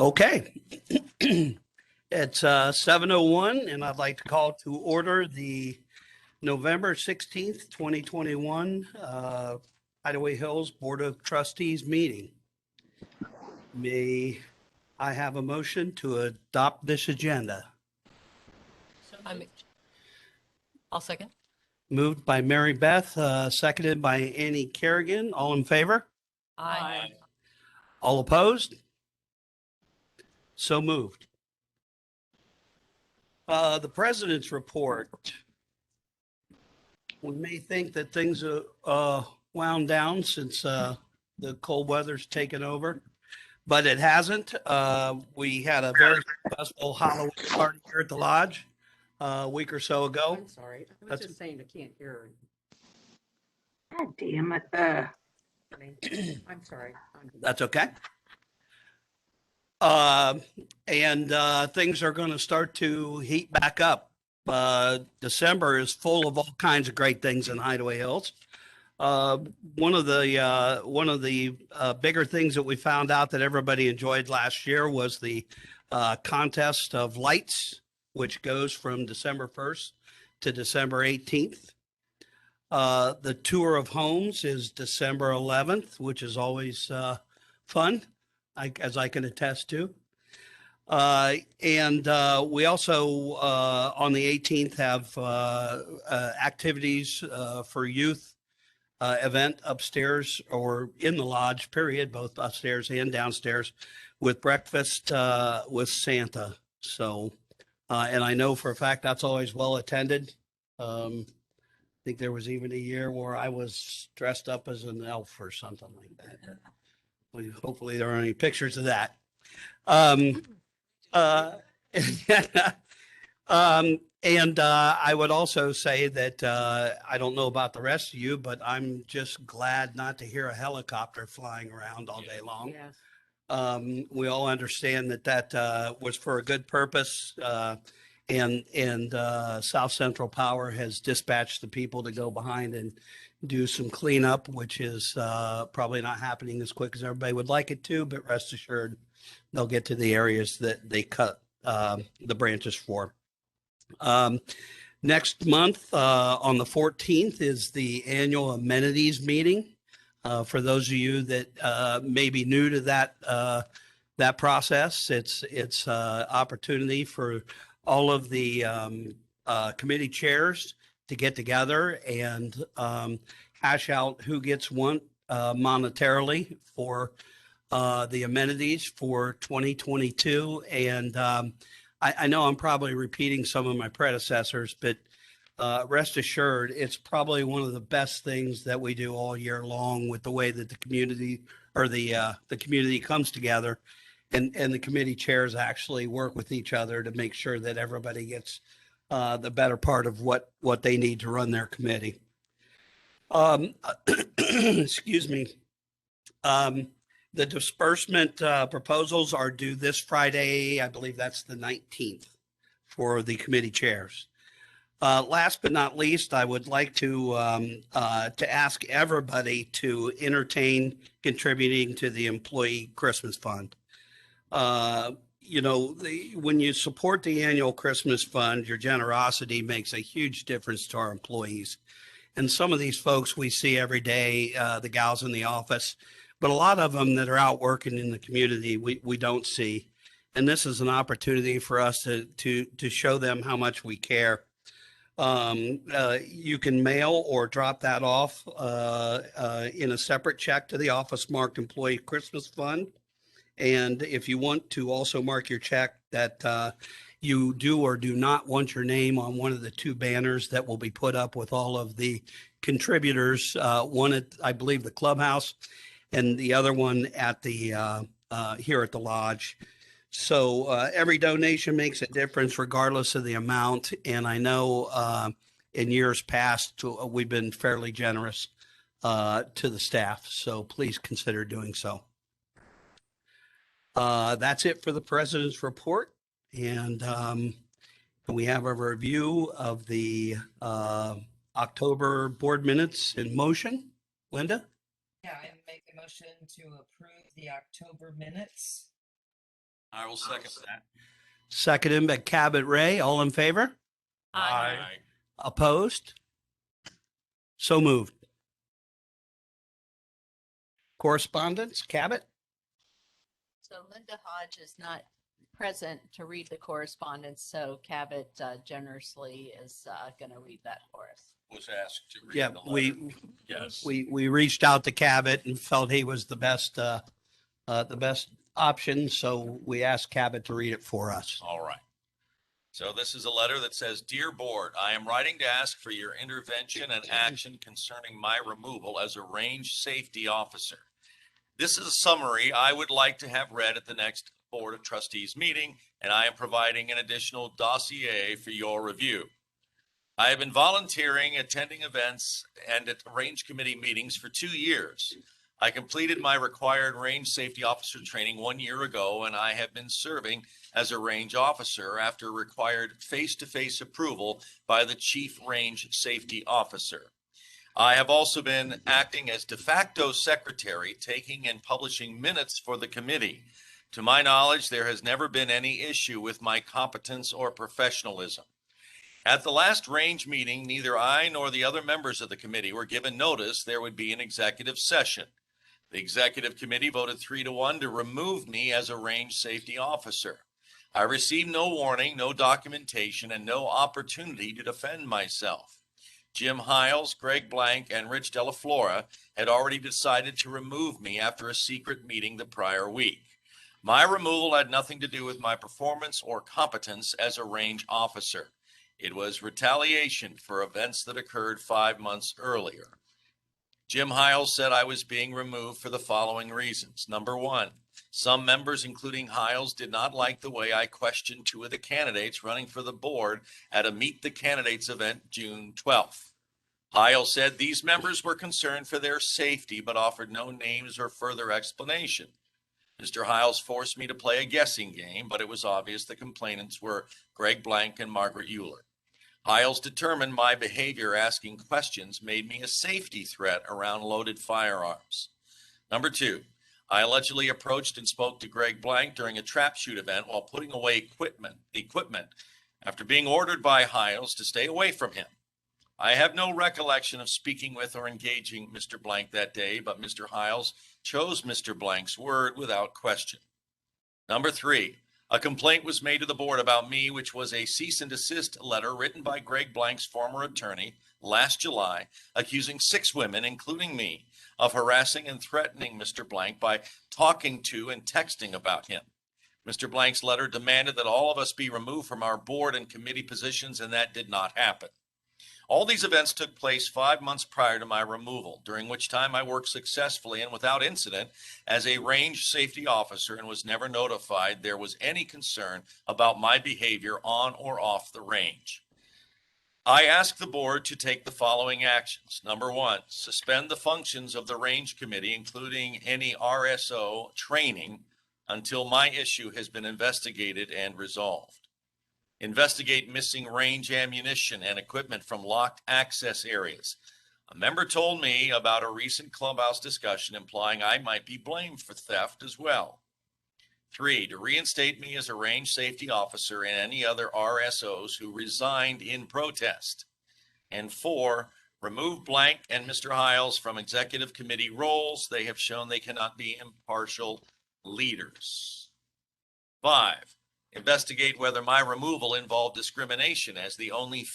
Okay. It's 7:01, and I'd like to call to order the November 16th, 2021 Hideaway Hills Board of Trustees meeting. May I have a motion to adopt this agenda? I'll second. Moved by Mary Beth, seconded by Annie Kerrigan. All in favor? Aye. All opposed? So moved. The president's report. We may think that things are wound down since the cold weather's taken over, but it hasn't. We had a very successful Halloween party here at the lodge a week or so ago. I'm sorry. I was That's- just saying I can't hear. God damn it. I'm sorry. That's okay. And things are going to start to heat back up. December is full of all kinds of great things in Hideaway Hills. One of the bigger things that we found out that everybody enjoyed last year was the contest of lights, which goes from December 1st to December 18th. The tour of homes is December 11th, which is always fun, as I can attest to. And we also, on the 18th, have activities for youth event upstairs or in the lodge, period, both upstairs and downstairs, with breakfast with Santa. So, and I know for a fact that's always well attended. I think there was even a year where I was dressed up as an elf or something like that. Hopefully there aren't any pictures of that. And I would also say that I don't know about the rest of you, but I'm just glad not to hear a helicopter flying around all day long. Yes. We all understand that was for a good purpose. And South Central Power has dispatched the people to go behind and do some cleanup, which is probably not happening as quick as everybody would like it to, but rest assured they'll get to the areas that they cut the branches for. Next month, on the 14th, is the annual amenities meeting. For those of you that may be new to that process, it's opportunity for all of the committee chairs to get together and hash out who gets what monetarily for the amenities for 2022. And I know I'm probably repeating some of my predecessors, but rest assured, it's probably one of the best things that we do all year long with the way that the community or the community comes together. And the committee chairs actually work with each other to make sure that everybody gets the better part of what they need to run their committee. Excuse me. The disbursement proposals are due this Friday. I believe that's the 19th for the committee chairs. Last but not least, I would like to ask everybody to entertain contributing to the employee Christmas fund. When you support the annual Christmas fund, your generosity makes a huge difference to our employees. And some of these folks we see every day, the gals in the office, but a lot of them that are out working in the community, we don't see. And this is an opportunity for us to show them how much we care. You can mail or drop that off in a separate check to the office marked Employee Christmas Fund. And if you want to also mark your check that you do or do not want your name on one of the two banners that will be put up with all of the contributors, one at, I believe, the Clubhouse, and the other one at the here at the lodge. So every donation makes a difference regardless of the amount. And I know in years past, we've been fairly generous to the staff. So please consider doing so. That's it for the president's report. And we have a review of the October board minutes in motion. Linda? Yeah, I make a motion to approve the October minutes. I will second that. Seconded by Cabot Ray. All in favor? Aye. Opposed? So moved. Correspondence, Cabot? So Linda Hodge is not present to read the correspondence, so Cabot generously is going to read that for us. Was asked to read Yeah, the letter. we Yes. we reached out to Cabot and felt he was the best option, so we asked Cabot to read it for us. All right. So this is a letter that says, "Dear Board, I am writing to ask for your intervention and action concerning my removal as a range safety officer. This is a summary I would like to have read at the next Board of Trustees meeting, and I am providing an additional dossier for your review. I have been volunteering, attending events, and at range committee meetings for 2 years. I completed my required range safety officer training 1 year ago, and I have been serving as a range officer after required face-to-face approval by the chief range safety officer. I have also been acting as de facto secretary, taking and publishing minutes for the committee. To my knowledge, there has never been any issue with my competence or professionalism. At the last range meeting, neither I nor the other members of the committee were given notice there would be an executive session. The executive committee voted 3-1 to remove me as a range safety officer. I received no warning, no documentation, and no opportunity to defend myself. Jim Hiles, Greg Blank, and Rich Della Flora had already decided to remove me after a secret meeting the prior week. My removal had nothing to do with my performance or competence as a range officer. It was retaliation for events that occurred 5 months earlier. Jim Hiles said I was being removed for the following reasons. Number one, some members, including Hiles, did not like the way I questioned 2 of the candidates running for the board at a Meet the Candidates event June 12th. Hiles said these members were concerned for their safety, but offered no names or further explanation. Mr. Hiles forced me to play a guessing game, but it was obvious the complainants were Greg Blank and Margaret Euler. Hiles determined my behavior asking questions made me a safety threat around loaded firearms. Number 2, I allegedly approached and spoke to Greg Blank during a trap shoot event while putting away equipment after being ordered by Hiles to stay away from him. I have no recollection of speaking with or engaging Mr. Blank that day, but Mr. Hiles chose Mr. Blank's word without question. Number 3, a complaint was made to the board about me, which was a cease and desist letter written by Greg Blank's former attorney last July, accusing 6 women, including me, of harassing and threatening Mr. Blank by talking to and texting about him. Mr. Blank's letter demanded that all of us be removed from our board and committee positions, and that did not happen. All these events took place 5 months prior to my removal, during which time I worked successfully and without incident as a range safety officer and was never notified there was any concern about my behavior on or off the range. I asked the board to take the following actions. Number 1, suspend the functions of the range committee, including any RSO training, until my issue has been investigated and resolved. Investigate missing range ammunition and equipment from locked access areas. A member told me about a recent Clubhouse discussion implying I might be blamed for theft as well. 3, to reinstate me as a range safety officer and any other RSOs who resigned in protest. And 4, remove Blank and Mr. Hiles from executive committee roles. They have shown they cannot be impartial leaders. 5, investigate whether my removal involved discrimination as the only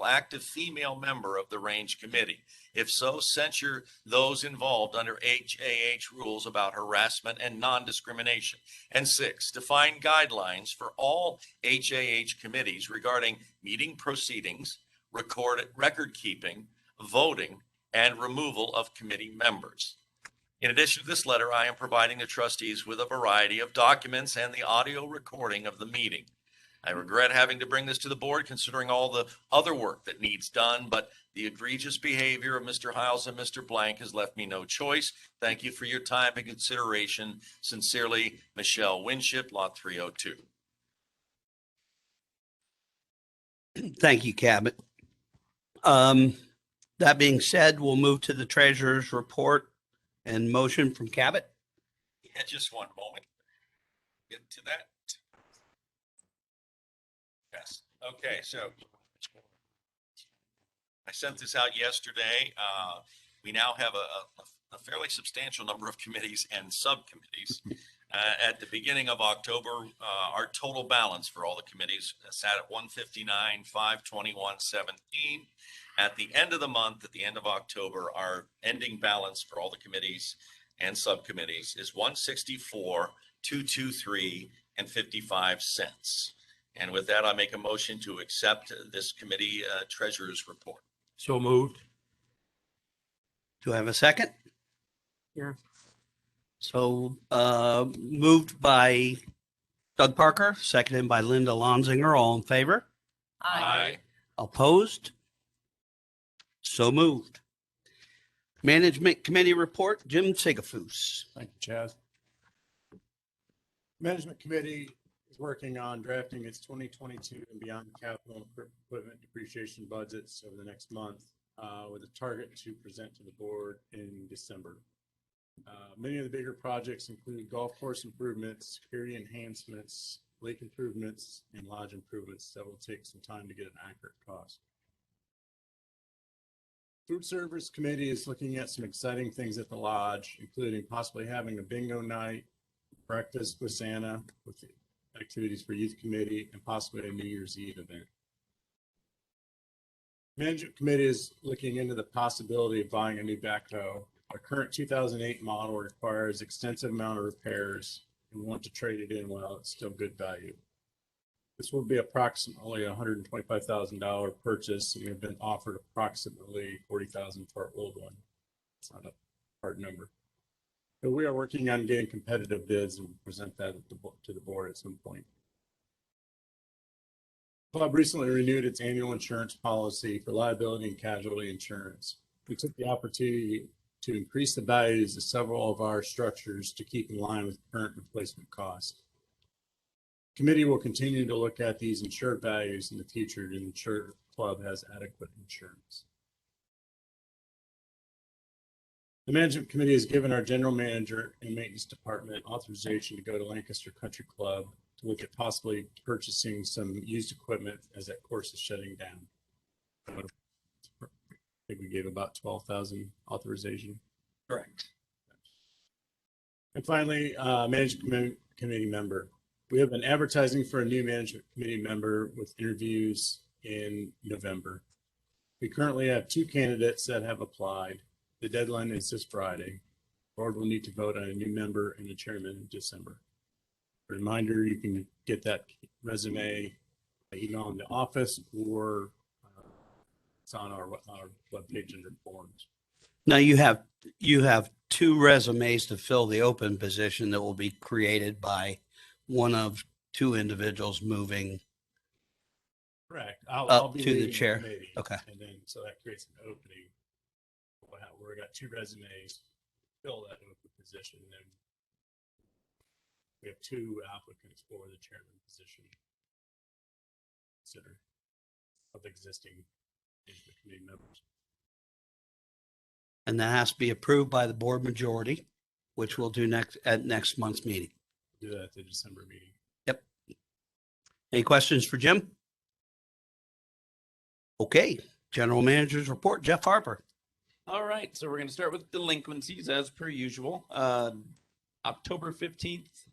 active female member of the range committee. If so, censure those involved under HAH rules about harassment and non-discrimination. And 6, define guidelines for all HAH committees regarding meeting proceedings, record keeping, voting, and removal of committee members. In addition to this letter, I am providing the trustees with a variety of documents and the audio recording of the meeting. I regret having to bring this to the board considering all the other work that needs done, but the egregious behavior of Mr. Hiles and Mr. Blank has left me no choice. Thank you for your time and consideration. Sincerely, Michelle Winship, Lot 302. Thank you, Cabot. That being said, we'll move to the treasurer's report and motion from Cabot. Yeah, just one moment. get to that? Yes. Okay, so I sent this out yesterday. We now have a fairly substantial number of committees and subcommittees. At the beginning of October, our total balance for all the committees sat at 159, 521, 17. At the end of the month, at the end of October, our ending balance for all the committees and subcommittees is 164, 223, and 55 cents. And with that, I make a motion to accept this committee treasurer's report. So moved. Do I have a second? Yeah. So moved by Doug Parker, seconded by Linda Lonzinger. All in favor? Aye. Opposed? So moved. Management Committee report, Jim Sigafus. Thank you, Chaz. Management Committee is working on drafting its 2022 and beyond capital equipment depreciation budgets over the next month with a target to present to the board in December. Many of the bigger projects include golf course improvements, security enhancements, lake improvements, and lodge improvements that will take some time to get an accurate cost. Food Service Committee is looking at some exciting things at the lodge, including possibly having a bingo night, breakfast with Santa, with activities for youth committee, and possibly a New Year's Eve event. Management Committee is looking into the possibility of buying a new backhoe. Our current 2008 model requires extensive amount of repairs, and we want to trade it in while it's still good value. This will be approximately $125,000 purchase, and we've been offered approximately $40,000 for our old one. It's not a hard number. But we are working on getting competitive bids and present that to the board at some point. Club recently renewed its annual insurance policy for liability and casualty insurance. We took the opportunity to increase the values of several of our structures to keep in line with current replacement costs. Committee will continue to look at these insured values in the future to ensure the club has adequate insurance. The Management Committee has given our general manager and maintenance department authorization to go to Lancaster Country Club to look at possibly purchasing some used equipment as that course is shutting down. I think we gave about 12,000 authorization. Correct. And finally, Management Committee member. We have been advertising for a new Management Committee member with interviews in November. We currently have 2 candidates that have applied. The deadline is this Friday. The board will need to vote on a new member and the chairman in December. A reminder, you can get that resume by email in the office or it's on our webpage under forms. Now you have 2 resumes to fill the open position that will be created by one of 2 individuals moving. Correct. Up I'll be to the leading chair. committee. Okay. And then, so that creates an opening. We've got 2 resumes, fill that open position, and then we have 2 applicants for the chairman position. Consider of existing management committee members. And that has to be approved by the board majority, which we'll do at next month's meeting. Do that at the December meeting. Yep. Any questions for Jim? Okay, General Manager's report, Jeff Harper. All right, so we're going to start with delinquencies as per usual. October 15th,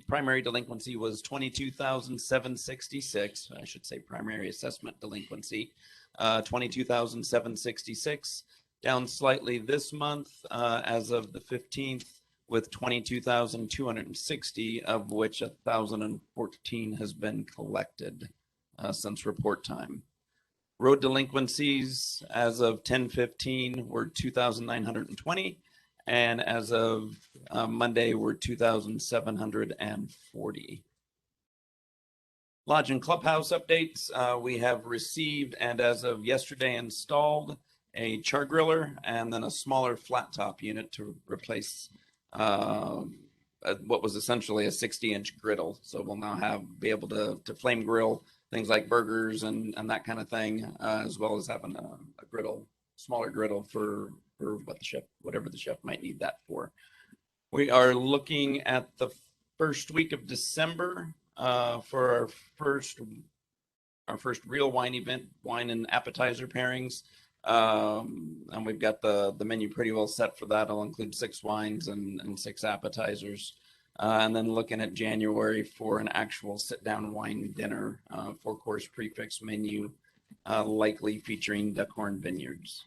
primary delinquency was 22,766. I should say primary assessment delinquency, 22,766. Down slightly this month as of the 15th with 22,260, of which 1,014 has been collected since report time. Road delinquencies as of 10/15 were 2,920, and as of Monday were 2,740. Lodge and Clubhouse updates. We have received and as of yesterday installed a char griller and then a smaller flat top unit to replace what was essentially a 60-inch griddle. So we'll now be able to flame grill things like burgers and that kind of thing, as well as having a griddle, smaller griddle for whatever the chef might need that for. We are looking at the first week of December for our first real wine event, wine and appetizer pairings. And we've got the menu pretty well set for that. It'll include 6 wines and 6 appetizers. And then looking at January for an actual sit-down wine dinner, 4-course prefix menu, likely featuring Duckhorn Vineyards.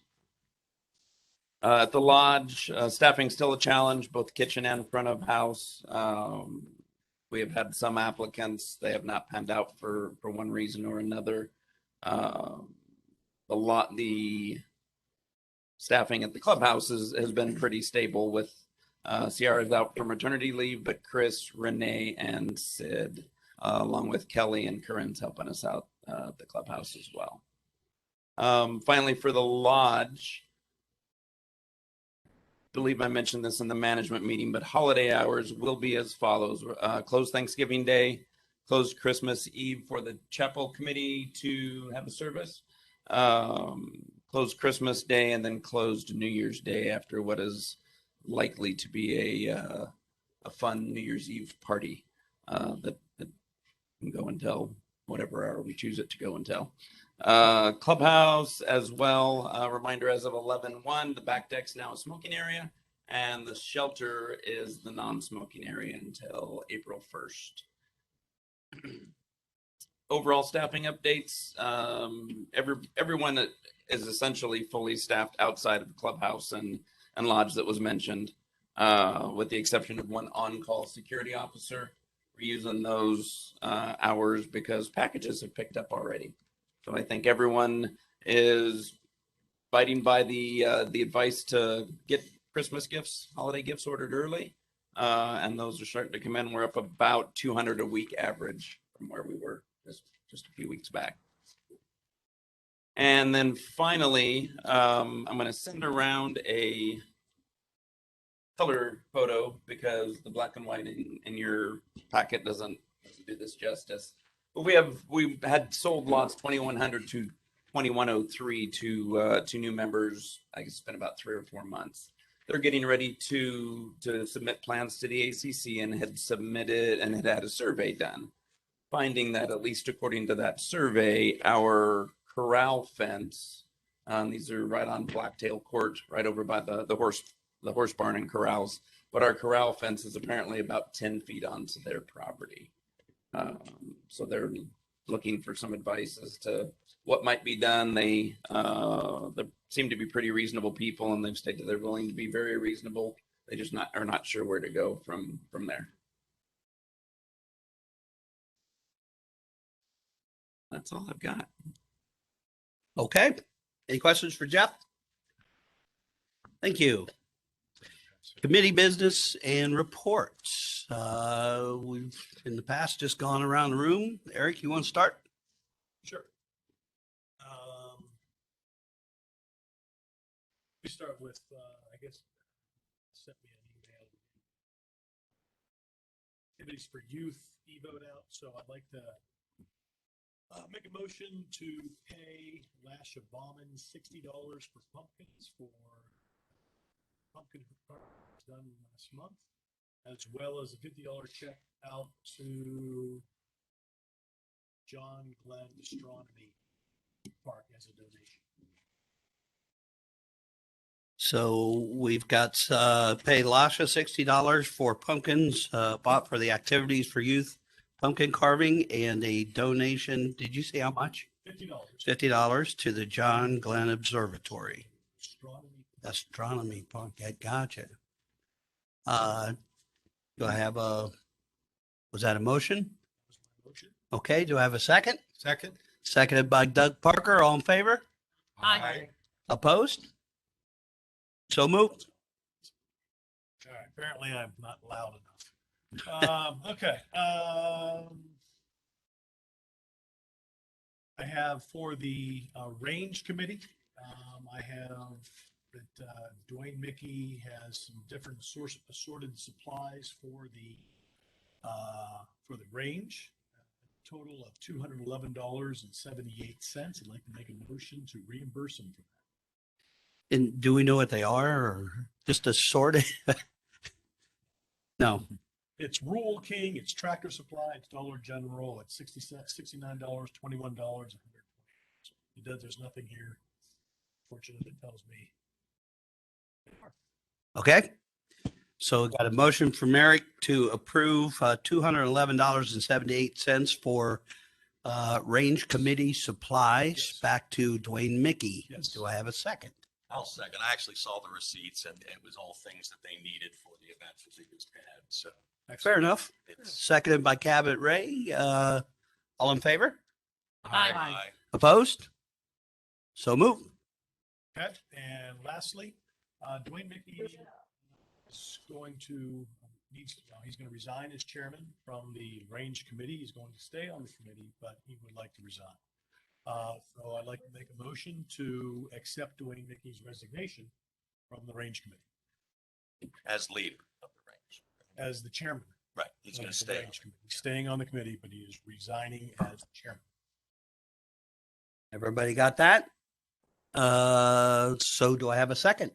At the lodge, staffing still a challenge, both kitchen and front of house. We have had some applicants. They have not panned out for one reason or another. The staffing at the clubhouse has been pretty stable with Ciara's out for maternity leave, but Chris, Renee, and Sid, along with Kelly and Corinne's helping us out at the clubhouse as well. Finally, for the lodge, I believe I mentioned this in the management meeting, but holiday hours will be as follows. Closed Thanksgiving Day, closed Christmas Eve for the chapel committee to have a service, closed Christmas Day, and then closed New Year's Day after what is likely to be a fun New Year's Eve party that can go until whatever hour we choose it to go until. Clubhouse as well. Reminder, as of 11/1, the back deck's now a smoking area, and the shelter is the non-smoking area until April 1st. Overall staffing updates. Everyone is essentially fully staffed outside of the clubhouse and lodge that was mentioned, with the exception of one on-call security officer. We're using those hours because packages have picked up already. So I think everyone is biting by the advice to get Christmas gifts, holiday gifts ordered early, and those are starting to come in. We're up about 200 a week average from where we were just a few weeks back. And then finally, I'm going to send around a color photo because the black and white in your packet doesn't do this justice. But we've had sold lots 2100 to 2103 to new members. I guess it's been about 3 or 4 months. They're getting ready to submit plans to the ACC and had submitted and had a survey done, finding that at least according to that survey, our corral fence, these are right on Blacktail Court, right over by the horse barn and corrals, but our corral fence is apparently about 10 feet onto their property. So they're looking for some advice as to what might be done. They seem to be pretty reasonable people, and they've stated they're willing to be very reasonable. They just are not sure where to go from there. That's all I've got. Okay. Any questions for Jeff? Thank you. Committee business and reports. We've in the past just gone around the room. Eric, you want to start? Sure. We start with, I guess, sent me an email. Activities for youth e-vote out. So I'd like to make a motion to pay Lasha Bauman $60 for pumpkins for pumpkin done last month, as well as a $50 check out to John Glenn Astronomy Park as a donation. So we've got pay Lasha $60 for pumpkins bought for the activities for youth pumpkin carving and a donation. Did you say how much? $50. $50 to the John Glenn Observatory. Astronomy. Park. Gotcha. Do I have was that a motion? Motion. Okay. Do I have a second? Second. Seconded by Doug Parker. All in favor? Aye. Opposed? So moved. All right. Apparently I'm not loud enough. Okay. I have for the range committee, I have that Dwayne Mickey has some different assorted supplies for the range. A total of $211.78. I'd like to make a motion to reimburse him for that. And do we know what they are or just assorted? No. It's Rural King, it's Tractor Supply, it's Dollar General, it's $69, $21. It does, there's nothing here. Fortunately, it tells me. Okay. So we got a motion from Eric to approve $211.78 for range committee supplies Yes. back to Dwayne Mickey. Yes. Do I have a second? I'll second. I actually saw the receipts and it was all things that they needed for the event that they just had. So Fair enough. it's. Seconded by Cabot Ray. All in favor? Aye. Opposed? So moved. Okay, and lastly, Dwayne Mickey is going to, he's going to resign as chairman from the range committee. He's going to stay on the committee, but he would like to resign. So I'd like to make a motion to accept Dwayne Mickey's resignation from the range committee As leader of the range. as the chairman. Right. He's going of to the stay. range committee. He's staying on the committee, but he is resigning as chairman. Everybody got that? So do I have a second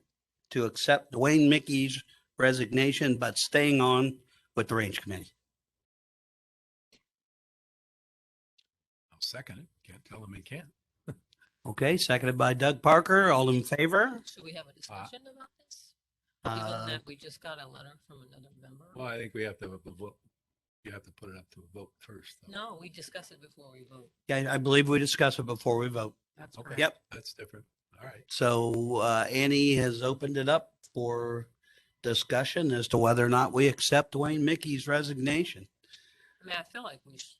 to accept Dwayne Mickey's resignation, but staying on with the range committee? I'll second it. Can't tell him he can't. Okay, seconded by Doug Parker. All in favor? Should we have a discussion about this? Uh, Given that we just got a letter from another member? Well, I think we have to have a vote. You have to put it up to a vote first. though. No, we discuss it before we vote. Yeah, I believe we discussed it before we vote. That's Okay. correct. Yep. That's different. All right. So Annie has opened it up for discussion as to whether or not we accept Dwayne Mickey's resignation. I mean, I feel like we should,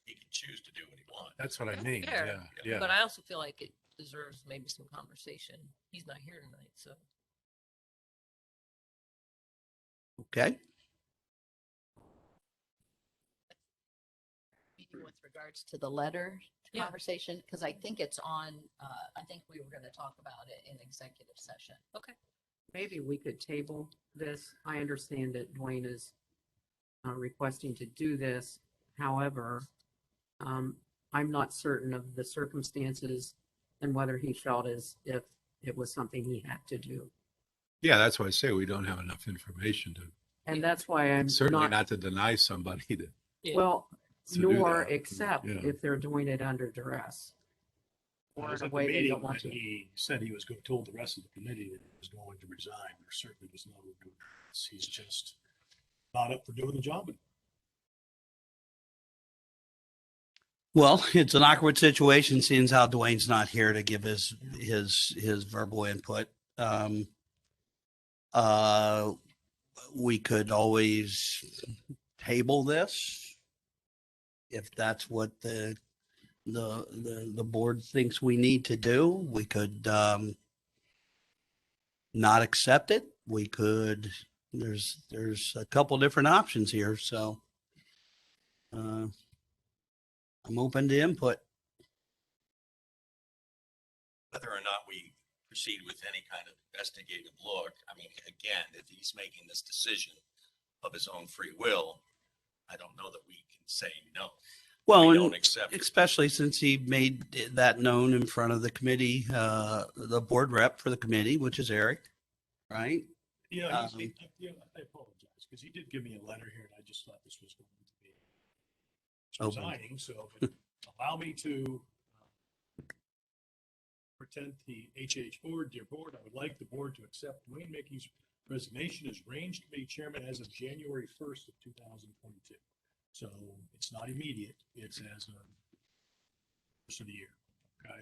He can choose to do what he wants. That's what I That's mean. fair. Yeah. Yeah. but I also feel like it deserves maybe some conversation. He's not here tonight, so. Okay. With regards to the letter Yeah. conversation, because I think it's on, I think we were going to talk about it in executive session. Okay. Maybe we could table this. I understand that Dwayne is requesting to do this. However, I'm not certain of the circumstances and whether he felt as if it was something he had to do. Yeah, that's why I say we don't have enough information to, And that's why I'm certainly not to deny somebody that. Yeah. well, to do nor that. except Yeah. if they're doing it under duress. I Or was in a at the way they meeting don't when want to. he said he was told the rest of the committee that he was going to resign. There certainly was no, he's just not up for doing the job. Well, it's an awkward situation, seeing how Dwayne's not here to give his verbal input. We could always table this if that's what the board thinks we need to do. We could not accept it. We could. There's a couple different options here, so I'm open to input. Whether or not we proceed with any kind of investigative look, I mean, again, if he's making this decision of his own free will, I don't know that we can say no. Well, We and don't accept it. especially since he made that known in front of the committee, the board rep for the committee, which is Eric, right? Yeah, I apologize, because he did give me a letter here, and I just thought this was going to be Open. resigning, so allow me to present the HH board. Dear board, I would like the board to accept Dwayne Mickey's resignation as range committee chairman as of January 1st of 2022. So it's not immediate, it's as of first of the year, okay?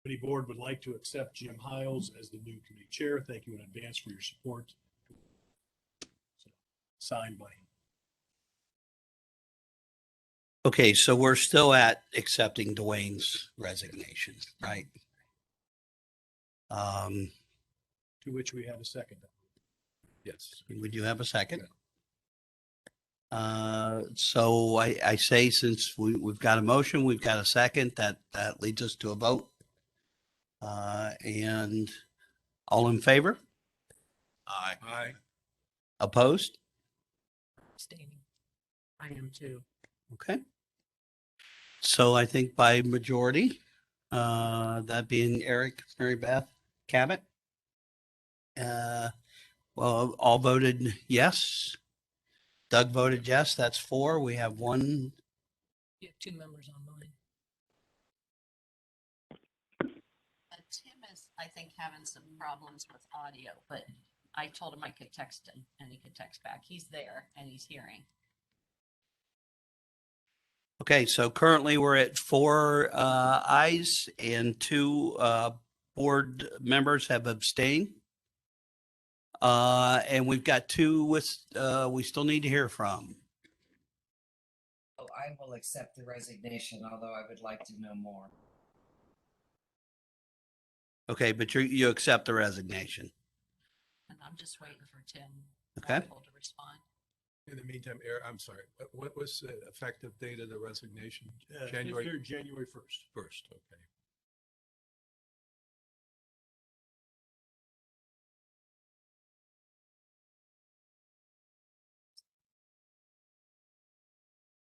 Committee board would like to accept Jim Hiles as the new committee chair. Thank you in advance for your support. So, signed by him. Okay, so we're still at accepting Dwayne's resignation, right? To which we have a second. Yes. We do have a second. So I say, since we've got a motion, we've got a second, that leads us to a vote. And all in favor? Aye. Aye. Opposed? Abstaining. I am too. Okay. So I think by majority, that being Eric, Mary Beth, Cabot, Well, all voted yes. Doug voted yes. That's 4. We have 1. You have 2 members online. Tim is, I think, having some problems with audio, but I told him I could text him and he could text back. He's there and he's hearing. Okay, so currently we're at 4 ayes and 2 board members have abstained. And we've got 2 with we still need to hear from. Oh, I will accept the resignation, although I would like to know more. Okay, but you accept the resignation. And I'm just waiting for Tim Okay. to respond. In the meantime, Eric, I'm sorry, what was the effective date of the resignation? January January 1st. 1st, okay.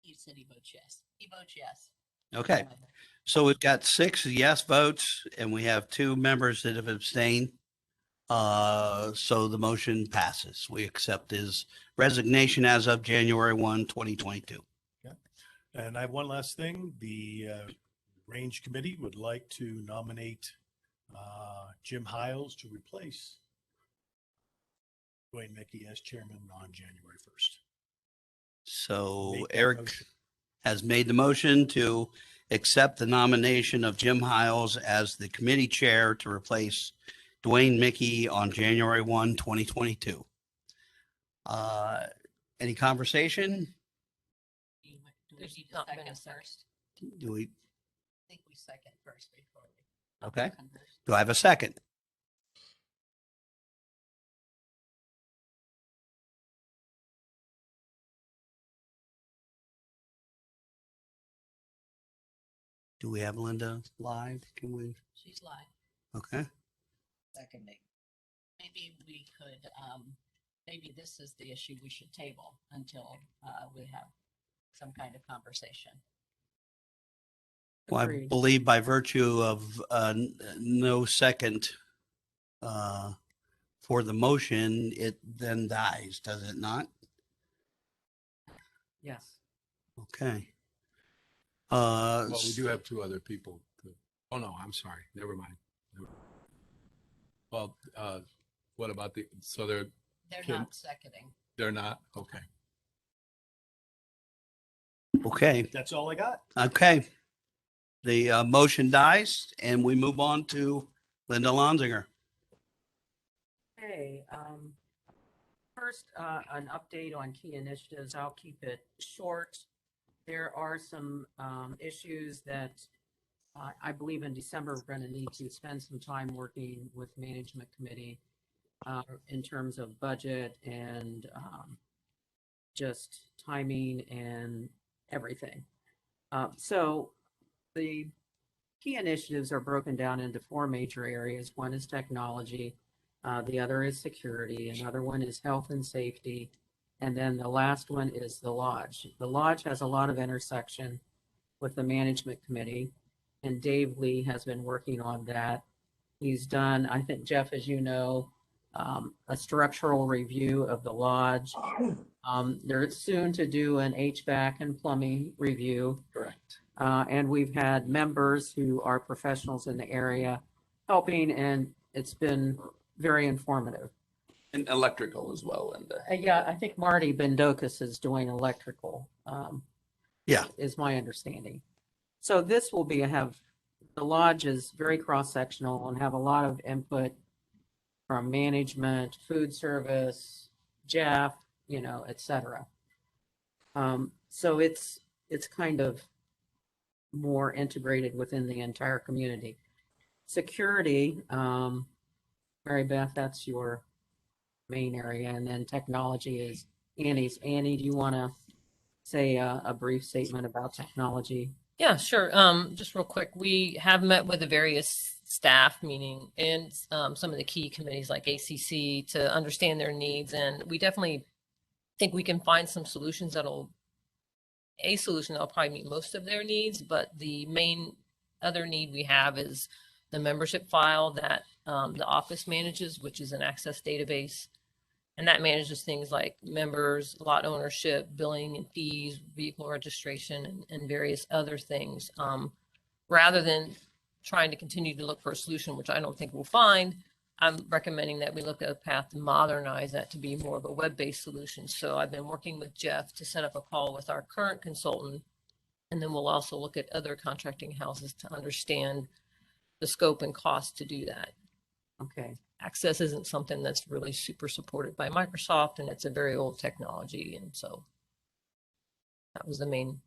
You said he votes yes. He votes yes. Okay, so we've got 6 yes votes and we have 2 members that have abstained. So the motion passes. We accept his resignation as of January 1, 2022. And I have one last thing. The Range Committee would like to nominate Jim Hiles to replace Dwayne Mickey as chairman on January 1st. So Make that Eric motion. has made the motion to accept the nomination of Jim Hiles as the committee chair to replace Dwayne Mickey on January 1, 2022. Any conversation? Do we There's need not to been a second second. first? Do we, I think we second first before we. okay. converse. Do I have a second? Do we have Linda live? Can we? She's live. Okay. Seconding. Maybe we could, maybe this is the issue we should table until we have some kind of conversation. Well, I Agreed. believe by virtue of no second for the motion, it then dies, does it not? Yes. Okay. Well, we do have 2 other people. Oh, no, I'm sorry. Never mind. Well, what about so They're Can- not seconding. they're not? Okay. Okay. That's all I got. Okay. The motion dies and we move on to Linda Lonzinger. Hey, first, an update on key initiatives. I'll keep it short. There are some issues that I believe in December, we're going to need to spend some time working with management committee in terms of budget and just timing and everything. So the key initiatives are broken down into 4 major areas. One is technology. The other is security. Another one is health and safety. And then the last one is the lodge. The lodge has a lot of intersection with the management committee, and Dave Lee has been working on that. He's done, I think, Jeff, as you know, a structural review of the lodge. They're soon to do an HVAC and plumbing review. Correct. And we've had members who are professionals in the area helping, and it's been very informative. And electrical as well, Linda. Yeah, I think Marty Bendokas is doing electrical. Yeah. Is my understanding. So this will the lodge is very cross-sectional and have a lot of input from management, food service, Jeff, et cetera. So it's kind of more integrated within the entire community. Security, Mary Beth, that's your main area, and then technology is Annie's. Annie, do you want to say a brief statement about technology? Yeah, sure. Just real quick, we have met with the various staff, meaning and some of the key committees like ACC to understand their needs, and we definitely think we can find some solutions that'll probably meet most of their needs, but the main other need we have is the membership file that the office manages, which is an access database. And that manages things like members, lot ownership, billing and fees, vehicle registration, and various other things. Rather than trying to continue to look for a solution, which I don't think we'll find, I'm recommending that we look at a path to modernize that to be more of a web-based solution. So I've been working with Jeff to set up a call with our current consultant, and then we'll also look at other contracting houses to understand the scope and cost to do that. Okay. Access isn't something that's really super supported by Microsoft, and it's a very old technology. And so that was the main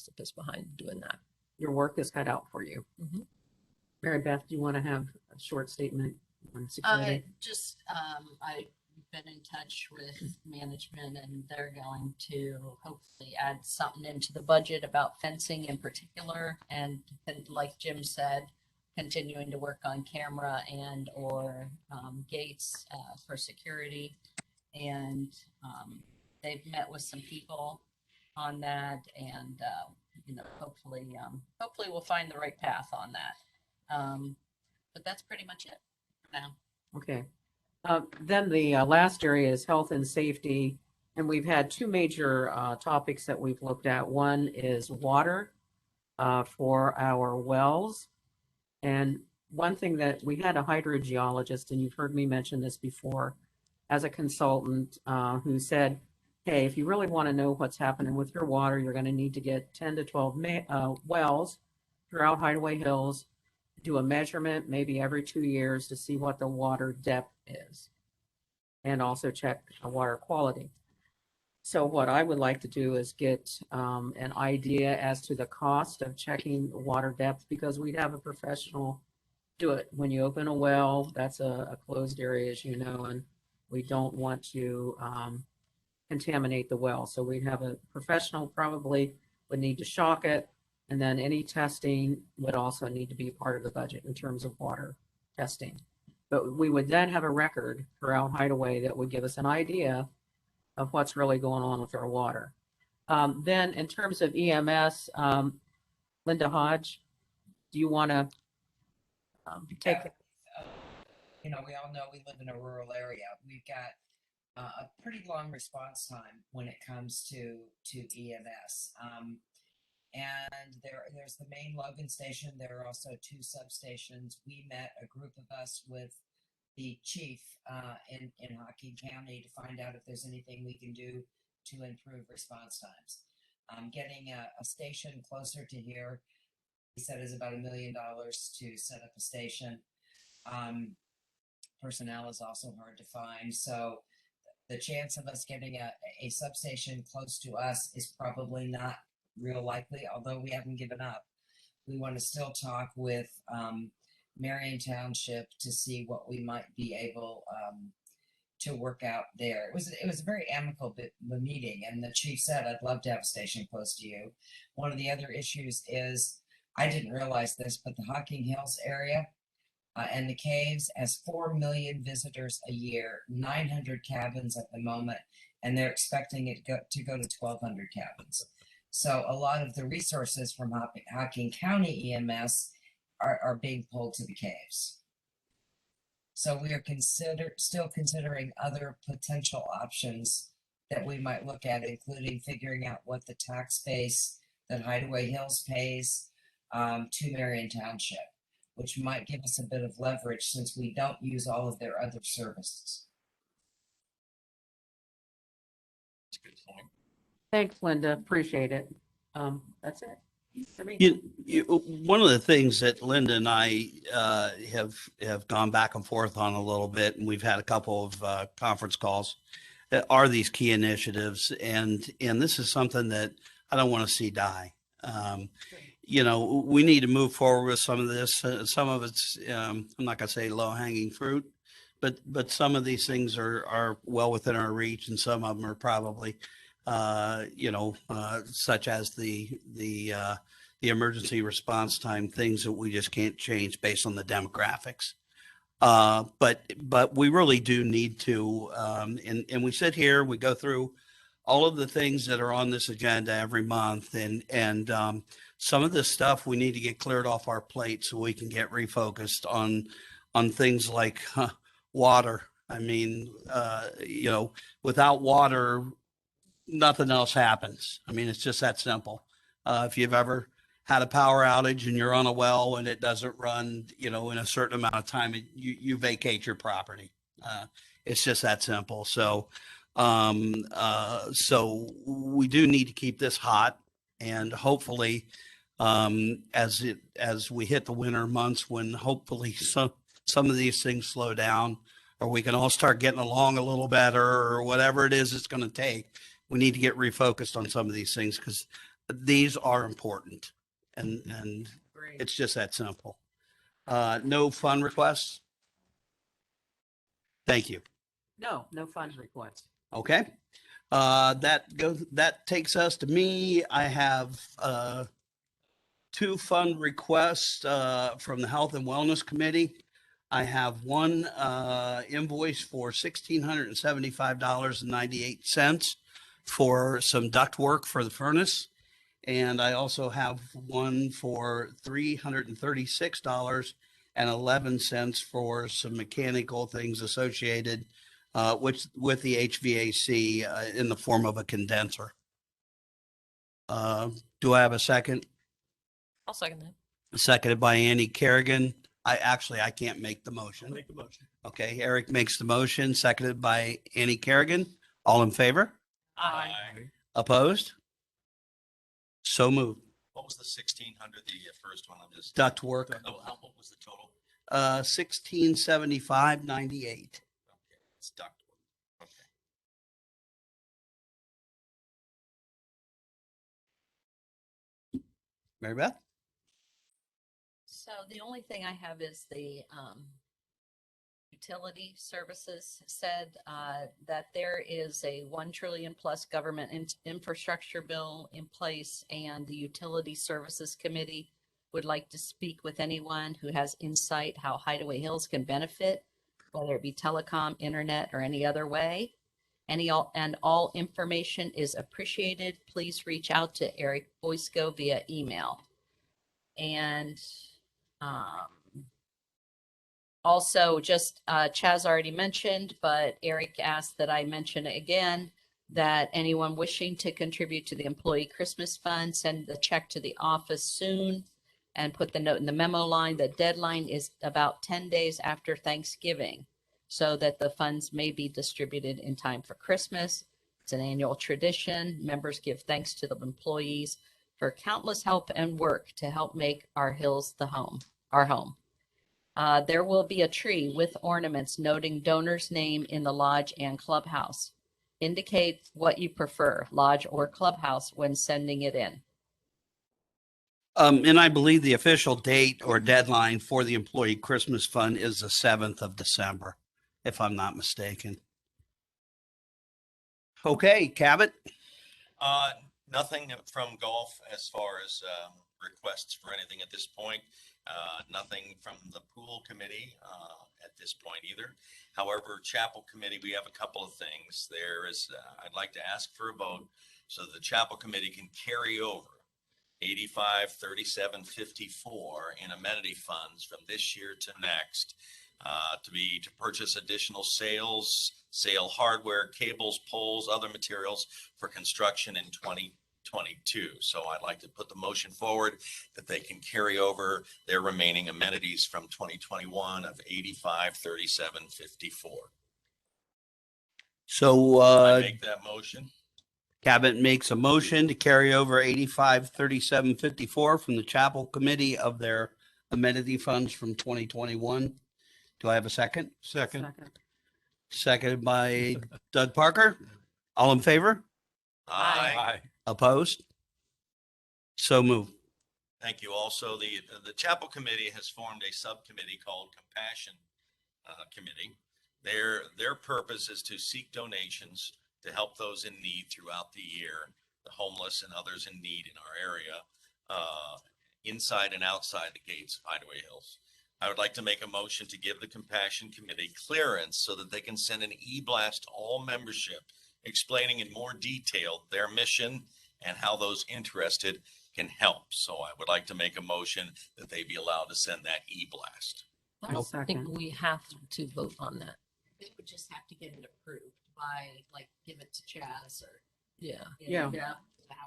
purpose behind doing that. Your work is cut out for you. Mhm. Mary Beth, do you want to have a short statement on security? I've been in touch with management and they're going to hopefully add something into the budget about fencing in particular. And like Jim said, continuing to work on camera and or gates for security. And they've met with some people on that, and hopefully we'll find the right path on that. But that's pretty much it for now. Okay. Then the last area is health and safety. And we've had two major topics that we've looked at. One is water for our wells. And one thing that we had a hydrogeologist, and you've heard me mention this before, as a consultant who said, hey, if you really want to know what's happening with your water, you're going to need to get 10 to 12 wells throughout Hideaway Hills, do a measurement maybe every 2 years to see what the water depth is, and also check the water quality. So what I would like to do is get an idea as to the cost of checking water depth, because we'd have a professional do it. When you open a well, that's a closed area, as you know, and we don't want to contaminate the well. So we'd have a professional, probably would need to shock it, and then any testing would also need to be part of the budget in terms of water testing. But we would then have a record throughout Hideaway that would give us an idea of what's really going on with our water. Then in terms of EMS, Linda Hodge, do you want to take it? We all know we live in a rural area. We've got a pretty long response time when it comes to EMS. And there's the main Logan station. There are also 2 substations. We met, a group of us, with the chief in Hocking County to find out if there's anything we can do to improve response times. Getting a station closer to here, he said, is about $1 million to set up a station. Personnel is also hard to find. So the chance of us getting a substation close to us is probably not real likely, although we haven't given up. We want to still talk with Marion Township to see what we might be able to work out there. It was a very amicable meeting, and the chief said, I'd love to have a station close to you. One of the other issues is, I didn't realize this, but the Hocking Hills area and the caves has 4 million visitors a year, 900 cabins at the moment, and they're expecting it to go to 1,200 cabins. So a lot of the resources from Hocking County EMS are being pulled to the caves. So we are still considering other potential options that we might look at, including figuring out what the tax base that Hideaway Hills pays to Marion Township, which might give us a bit of leverage since we don't use all of their other services. That's a good point. Thanks, Linda. Appreciate it. That's it for me. One of the things that Linda and I have gone back and forth on a little bit, and we've had a couple of conference calls, are these key initiatives, and this is something that I don't want to see die. We need to move forward with some of this. Some of it's I'm not going to say low hanging fruit, but some of these things are well within our reach, and some of them are probably such as the emergency response time, things that we just can't change based on the demographics. But we really do need to, and we sit here, we go through all of the things that are on this agenda every month, and some of this stuff we need to get cleared off our plate so we can get refocused on things like water. I mean, without water, nothing else happens. I mean, it's just that simple. If you've ever had a power outage and you're on a well and it doesn't run, in a certain amount of time, you vacate your property. It's just that simple. So we do need to keep this hot, and hopefully, as we hit the winter months, when hopefully some of these things slow down, or we can all start getting along a little better, or whatever it is it's going to take, we need to get refocused on some of these things, because these are important, and Great. it's just that simple. No fund requests. Thank you. No funds request. Okay. That takes us to me. I have, 2 fund requests, from the Health and Wellness Committee. I have one, invoice for $1,675.98 for some duct work for the furnace. And I also have one for $336.11 for some mechanical things associated with the HVAC in the form of a condenser. Do I have a second? I'll second that. Seconded by Andy Kerrigan. I can't make the motion. Make the motion. Okay, Eric makes the motion, seconded by Andy Kerrigan. All in favor? Aye. Opposed? So moved. What was the 1,600, the first one? I'm just. Duct work, What was the total? 1675.98. Okay, it's duct work. Okay. Mary Beth? So the only thing I have is the utility services said that there is a 1 trillion plus government infrastructure bill in place, and the Utility Services Committee would like to speak with anyone who has insight how Hideaway Hills can benefit, whether it be telecom, internet, or any other way. All information is appreciated. Please reach out to Eric Boysko via email. And also, just Chaz already mentioned, but Eric asked that I mention again that anyone wishing to contribute to the Employee Christmas Fund, send the check to the office soon and put the note in the memo line. The deadline is about 10 days after Thanksgiving, so that the funds may be distributed in time for Christmas. It's an annual tradition. Members give thanks to the employees for countless help and work to help make our hills our home. There will be a tree with ornaments noting donor's name in the lodge and clubhouse. Indicate what you prefer, lodge or clubhouse, when sending it in. And I believe the official date or deadline for the Employee Christmas Fund is the 7th of December, if I'm not mistaken. Okay, Cabot? Nothing from golf as far as requests for anything at this point. Nothing from the pool committee at this point either. However, chapel committee, we have a couple of things. There is, I'd like to ask for a vote so that the chapel committee can carry over 853754 in amenity funds from this year to next to purchase additional sale hardware, cables, poles, other materials for construction in 2022. So I'd like to put the motion forward that they can carry over their remaining amenities from 2021 of 853754. So I make that motion. Cabot makes a motion to carry over 853754 from the chapel committee of their amenity funds from 2021. Do I have a second? Second. Seconded by Doug Parker. All in favor? Aye. Opposed? So moved. Thank you. Also, the chapel committee has formed a subcommittee called Compassion Committee. Their purpose is to seek donations to help those in need throughout the year, the homeless and others in need in our area, inside and outside the gates of Hideaway Hills. I would like to make a motion to give the Compassion Committee clearance so that they can send an e-blast to all membership explaining in more detail their mission and how those interested can help. So I would like to make a motion that they be allowed to send that e-blast. I don't think Second. we have to vote on that. They would just have to get it approved by, like, give it to Chaz or. Yeah. Yeah. To have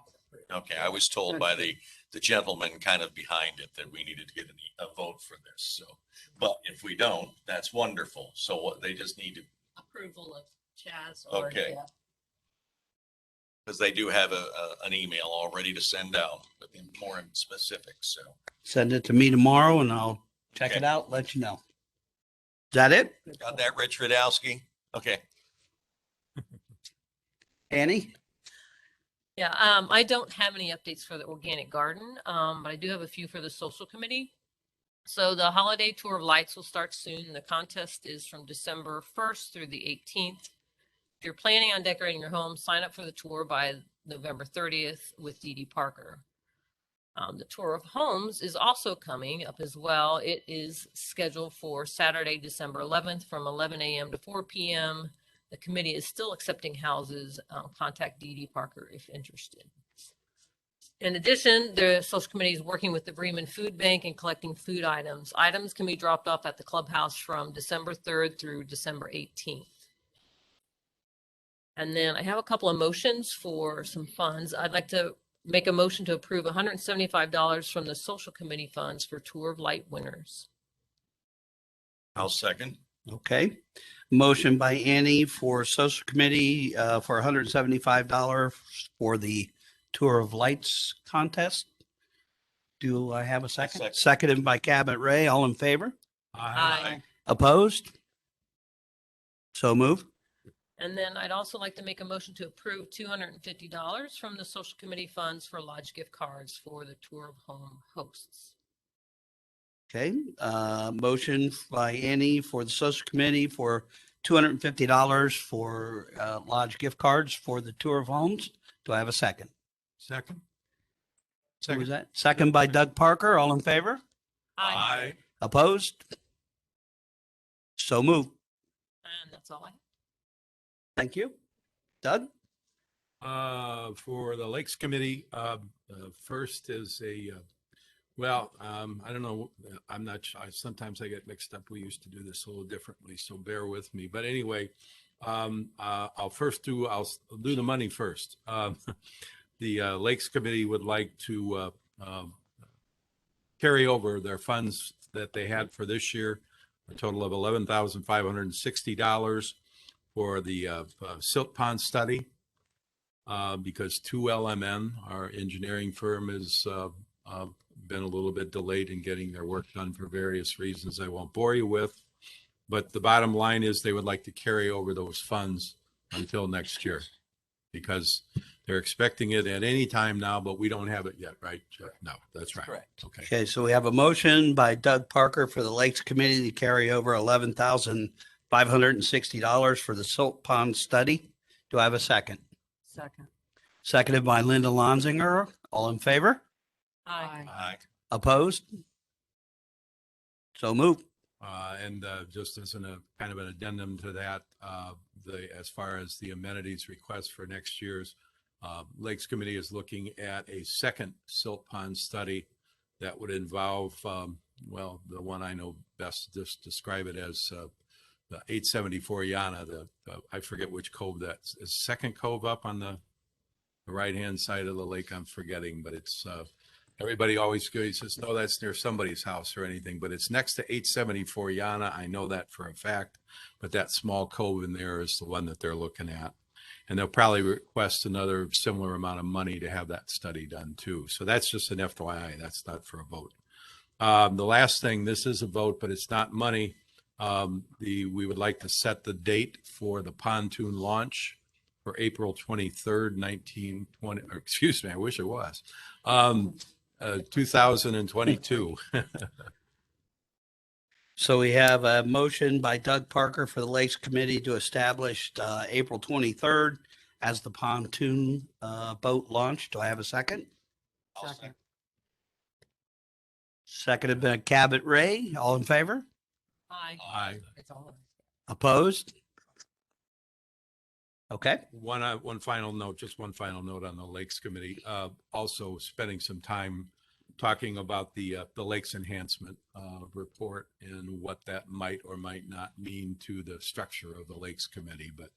it approved. Okay, I was told Good. by the gentleman kind of behind it that we needed to get a vote for this, so. But if we don't, that's wonderful. So what, they just need to, Approval of Chaz or. Okay. yeah. because they do have an email all ready to send out, but in more in specifics, so. Send it to me tomorrow and I'll check it Okay. out, let you know. Is that it? Got that, Rich Radowski? Okay. Annie? Yeah, I don't have any updates for the organic garden, but I do have a few for the social committee. So the holiday tour of lights will start soon. The contest is from December 1st through the 18th. If you're planning on decorating your home, sign up for the tour by November 30th with Dee Dee Parker. The tour of homes is also coming up as well. It is scheduled for Saturday, December 11th from 11 a.m. to 4 p.m. The committee is still accepting houses. Contact Dee Dee Parker if interested. In addition, the social committee is working with the Bremen Food Bank and collecting food items. Items can be dropped off at the clubhouse from December 3rd through December 18th. And then I have a couple of motions for some funds. I'd like to make a motion to approve $175 from the social committee funds for Tour of Light winners. I'll second. Okay. Motion by Annie for social committee for $175 for the Tour of Lights contest. Do I have a second? Second. Seconded by Cabot Ray. All in favor? Aye. Opposed? So move. And then I'd also like to make a motion to approve $250 from the social committee funds for lodge gift cards for the Tour of Home hosts. Okay. Motion by Annie for the social committee for $250 for lodge gift cards for the Tour of Homes. Do I have a second? Second? Who was that? Second by Doug Parker. All in favor? Aye. Opposed? So move. And that's all I have. Thank you. Doug? For the Lakes Committee, first is I don't know. I'm not sure. Sometimes I get mixed up. We used to do this a little differently, so bear with me. But anyway, I'll do the money first. The Lakes Committee would like to carry over their funds that they had for this year, a total of $11,560 for the silt pond study, because 2LMN, our engineering firm, has been a little bit delayed in getting their work done for various reasons I won't bore you with. But the bottom line is they would like to carry over those funds until next year, because they're expecting it at any time now, but we don't have it yet, right, Jeff? No, that's right. Correct. Okay. Okay, so we have a motion by Doug Parker for the Lakes Committee to carry over $11,560 for the silt pond study. Do I have a second? Second. Seconded by Linda Lonzinger. All in favor? Aye. Aye. Opposed? So move. And just as kind of an addendum to that, as far as the amenities request for next year's Lakes Committee is looking at a second silt pond study that would involve, the one I know best, just describe it as the 874 Yana. I forget which cove that's. Is second cove up on the right-hand side of the lake? I'm forgetting, but it's everybody always says, no, that's near somebody's house or anything, but it's next to 874 Yana. I know that for a fact, but that small cove in there is the one that they're looking at. And they'll probably request another similar amount of money to have that study done too. So that's just an FYI. That's not for a vote. The last thing, this is a vote, but it's not money. We would like to set the date for the pontoon launch for April 23rd, 1920, or excuse me, I wish it was, 2022. So we have a motion by Doug Parker for the Lakes Committee to establish April 23rd as the pontoon boat launch. Do I have a second? Second. Seconded by Cabot Ray. All in favor? Aye. Aye. It's all. Opposed? Okay. One final note, just one final note on the Lakes Committee. Also spending some time talking about the Lakes Enhancement report and what that might or might not mean to the structure of the Lakes Committee, but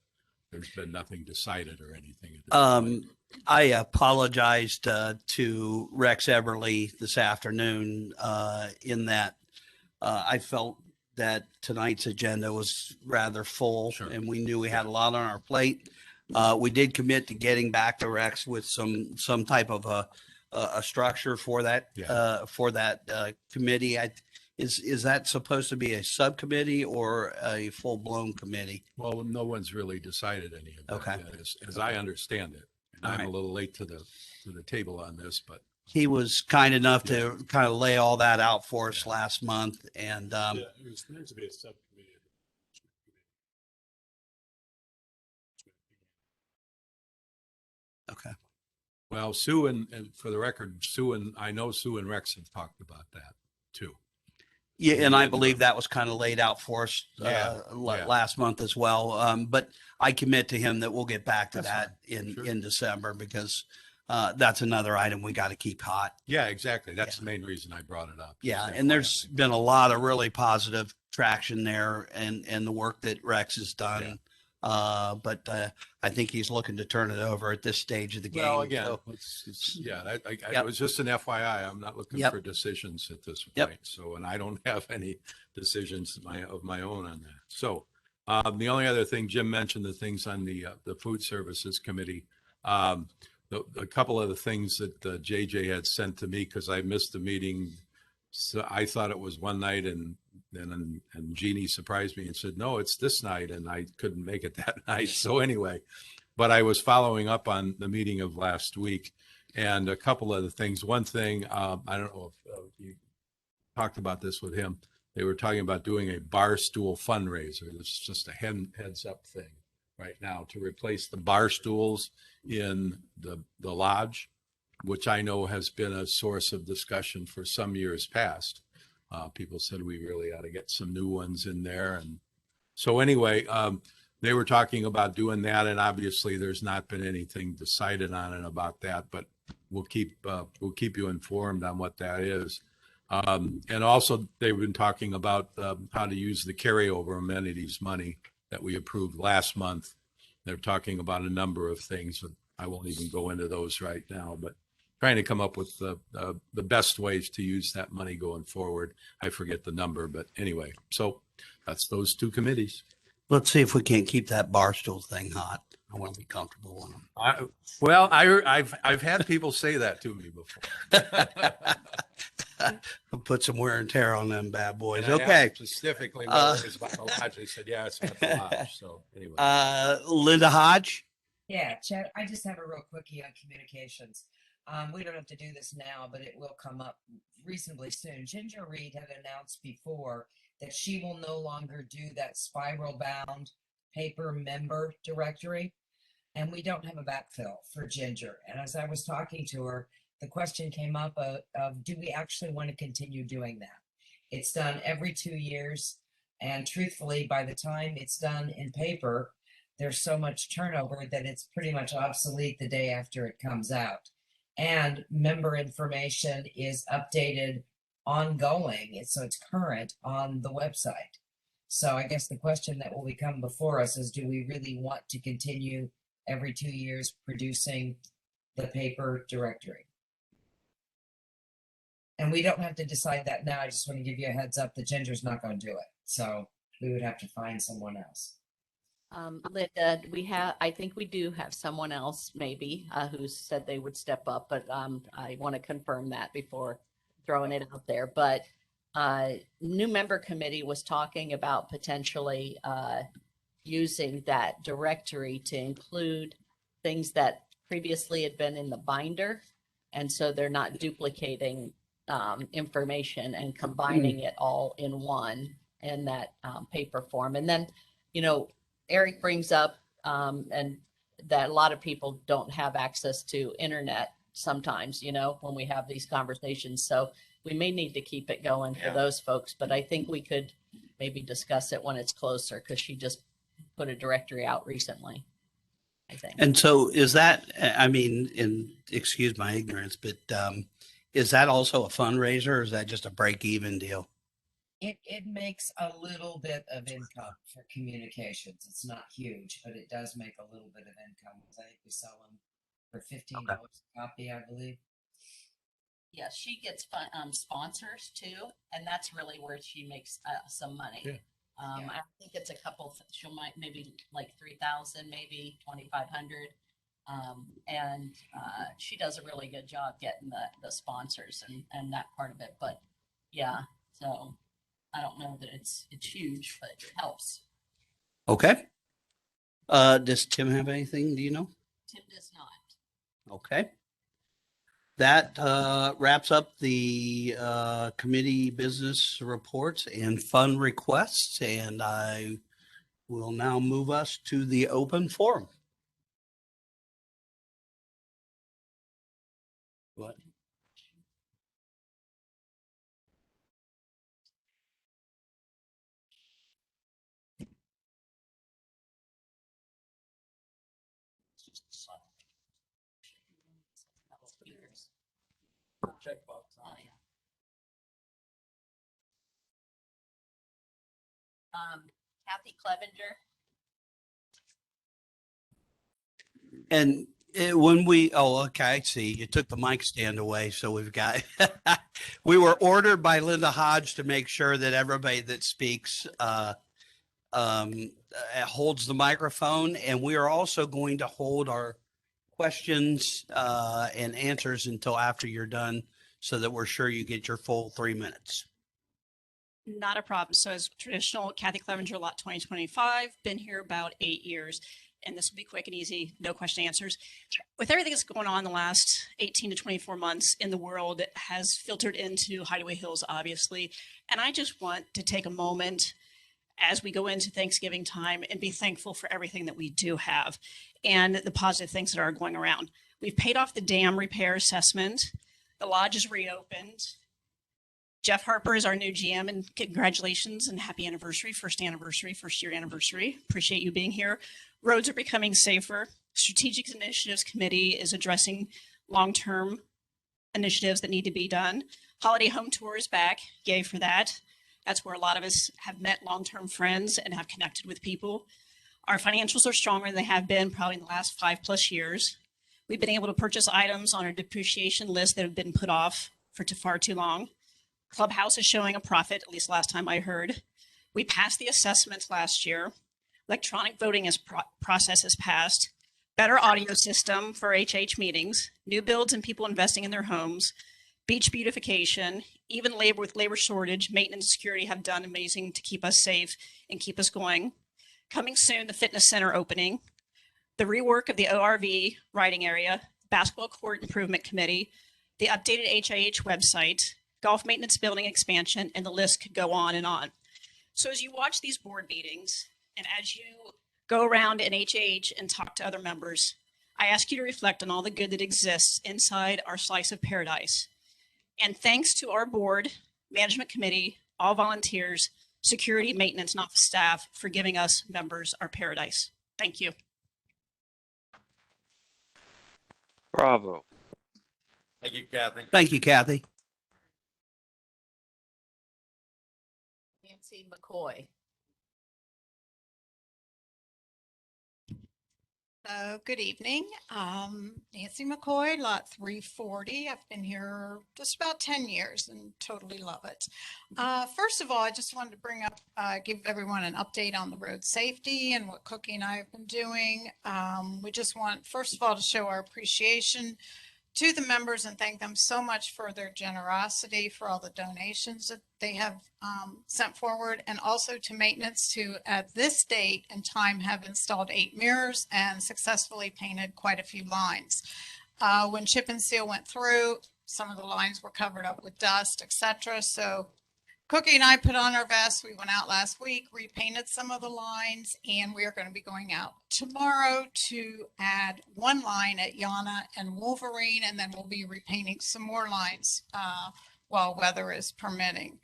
there's been nothing decided or anything at this point. I apologized to Rex Everly this afternoon in that I felt that tonight's agenda was rather full, Sure. and we knew we had a lot on our plate. We did commit to getting back to Rex with some type of a structure for that committee. Is that supposed to be a subcommittee or a full blown committee? Well, no one's really decided any of that Okay. yet, as I understand it. And All I'm right. a little late to the table on this, but He was kind enough to kind of lay all that out for us last month, and Yeah, it was meant to be a subcommittee. okay. well, Sue and for the record, I know Sue and Rex have talked about that too. Yeah, and I believe that was kind of laid out for us Yeah. last month as well. But I commit to him that we'll get back to That's that fine. Sure. in December, because that's another item we got to keep hot. Yeah, exactly. That's the main reason I brought it up. Yeah, Just and there's FYI. been a lot of really positive traction there, and the work that Rex has done. But I think he's looking to turn it over at this stage of the game. Well, again, So, it was just an FYI. I'm not looking Yep. for decisions at this point. Yep. So, and I don't have any decisions of my own on that. So, the only other thing Jim mentioned, the things on the Food Services Committee. A couple of the things that JJ had sent to me, because I missed the meeting. So I thought it was one night, and Jeannie surprised me and said, no, it's this night. And I couldn't make it that night. So anyway, but I was following up on the meeting of last week, and a couple of the things. One thing, I don't know if you talked about this with him. They were talking about doing a bar stool fundraiser. This is just a heads up thing right now to replace the bar stools in the lodge, which I know has been a source of discussion for some years past. People said we really ought to get some new ones in there. And so anyway, they were talking about doing that, and obviously there's not been anything decided on it about that, but we'll keep you informed on what that is. And also they've been talking about how to use the carryover amenities money that we approved last month. They're talking about a number of things. I won't even go into those right now, but trying to come up with the best ways to use that money going forward. I forget the number, but anyway, so that's those two committees. let's see if we can't keep that bar stool thing hot. I want to be comfortable on them. I've had people say that to me before. I'll put some wear and tear on them bad boys. And I Okay. asked specifically whether it was about the lodge. They said, yeah, it's about the lodge. So anyway. Linda Hodge. Yeah, Chad, I just have a real quickie on communications. We don't have to do this now, but it will come up reasonably soon. Ginger Reed had announced before that she will no longer do that spiral bound paper member directory. And we don't have a backfill for Ginger. And as I was talking to her, the question came up of do we actually want to continue doing that? It's done every 2 years. And truthfully, by the time it's done in paper, there's so much turnover that it's pretty much obsolete the day after it comes out. And member information is updated ongoing, so it's current on the website. So I guess the question that will become before us is, do we really want to continue every 2 years producing the paper directory? And we don't have to decide that now. I just want to give you a heads up that Ginger's not going to do it. So we would have to find someone else. Linda, I think we do have someone else maybe who said they would step up, but I want to confirm that before throwing it out there. But new member committee was talking about potentially using that directory to include things that previously had been in the binder. And so they're not duplicating information and combining it all in one in that paper form. And then, Eric brings up and that a lot of people don't have access to internet sometimes, when we have these conversations. So we may need to keep it going for those folks, but I think we could maybe discuss it when it's closer, because she just put a directory out recently. I think. And so is that, I mean, and excuse my ignorance, but is that also a fundraiser or is that just a break even deal? It makes a little bit of income for communications. It's not huge, but it does make a little bit of income. I think we sell them for $15 a copy, I believe. Yeah, she gets sponsors too, and that's really where she makes some money. Yeah. Yeah. I think it's a couple. She'll might maybe like 3,000, maybe 2,500, and she does a really good job getting the sponsors and that part of it. But yeah, so I don't know that it's huge, but it helps. Okay. Does Tim have anything? Do you know? Tim does not. Okay. That wraps up the committee business reports and fund requests, and I will now move us to the open forum. What? Oh, yeah. Kathy Clevenger. And when we, oh, okay, I see. You took the mic stand away. So we've got, we were ordered by Linda Hodge to make sure that everybody that speaks holds the microphone. And we are also going to hold our questions and answers until after you're done so that we're sure you get your full 3 minutes. Not a problem. So as traditional, Kathy Clevenger, lot 2025, been here about 8 years. And this will be quick and easy, no question answers. With everything that's going on in the last 18 to 24 months in the world, it has filtered into Hideaway Hills, obviously. And I just want to take a moment as we go into Thanksgiving time and be thankful for everything that we do have and the positive things that are going around. We've paid off the dam repair assessment. The lodge is reopened. Jeff Harper is our new GM, and congratulations and happy anniversary, first year anniversary. Appreciate you being here. Roads are becoming safer. Strategic Initiatives Committee is addressing long-term initiatives that need to be done. Holiday Home Tour is back. Yay for that. That's where a lot of us have met long-term friends and have connected with people. Our financials are stronger than they have been probably in the last 5+ years. We've been able to purchase items on our depreciation list that have been put off for far too long. Clubhouse is showing a profit, at least last time I heard. We passed the assessments last year. Electronic voting process is passed. Better audio system for HH meetings. New builds and people investing in their homes. Beach beautification. Even with labor shortage, maintenance and security have done amazing to keep us safe and keep us going. Coming soon, the fitness center opening. The rework of the ORV riding area. Basketball court improvement committee. The updated HIH website. Golf maintenance building expansion, and the list could go on and on. So as you watch these board meetings and as you go around in HH and talk to other members, I ask you to reflect on all the good that exists inside our slice of paradise. And thanks to our board, management committee, all volunteers, security, maintenance, and office staff for giving us members our paradise. Thank you. Bravo. Thank you, Kathy. Thank you, Kathy. Nancy McCoy. Good evening. Nancy McCoy, lot 340. I've been here just about 10 years and totally love it. First of all, I just wanted to bring up, give everyone an update on the road safety and what Cookie and I have been doing. We just want, first of all, to show our appreciation to the members and thank them so much for their generosity, for all the donations that they have sent forward, and also to maintenance, who at this date and time have installed 8 mirrors and successfully painted quite a few lines. When chip and seal went through, some of the lines were covered up with dust, etc. So Cookie and I put on our vests. We went out last week, repainted some of the lines, and we are going to be going out tomorrow to add 1 line at Yana and Wolverine, and then we'll be repainting some more lines while weather is permitting.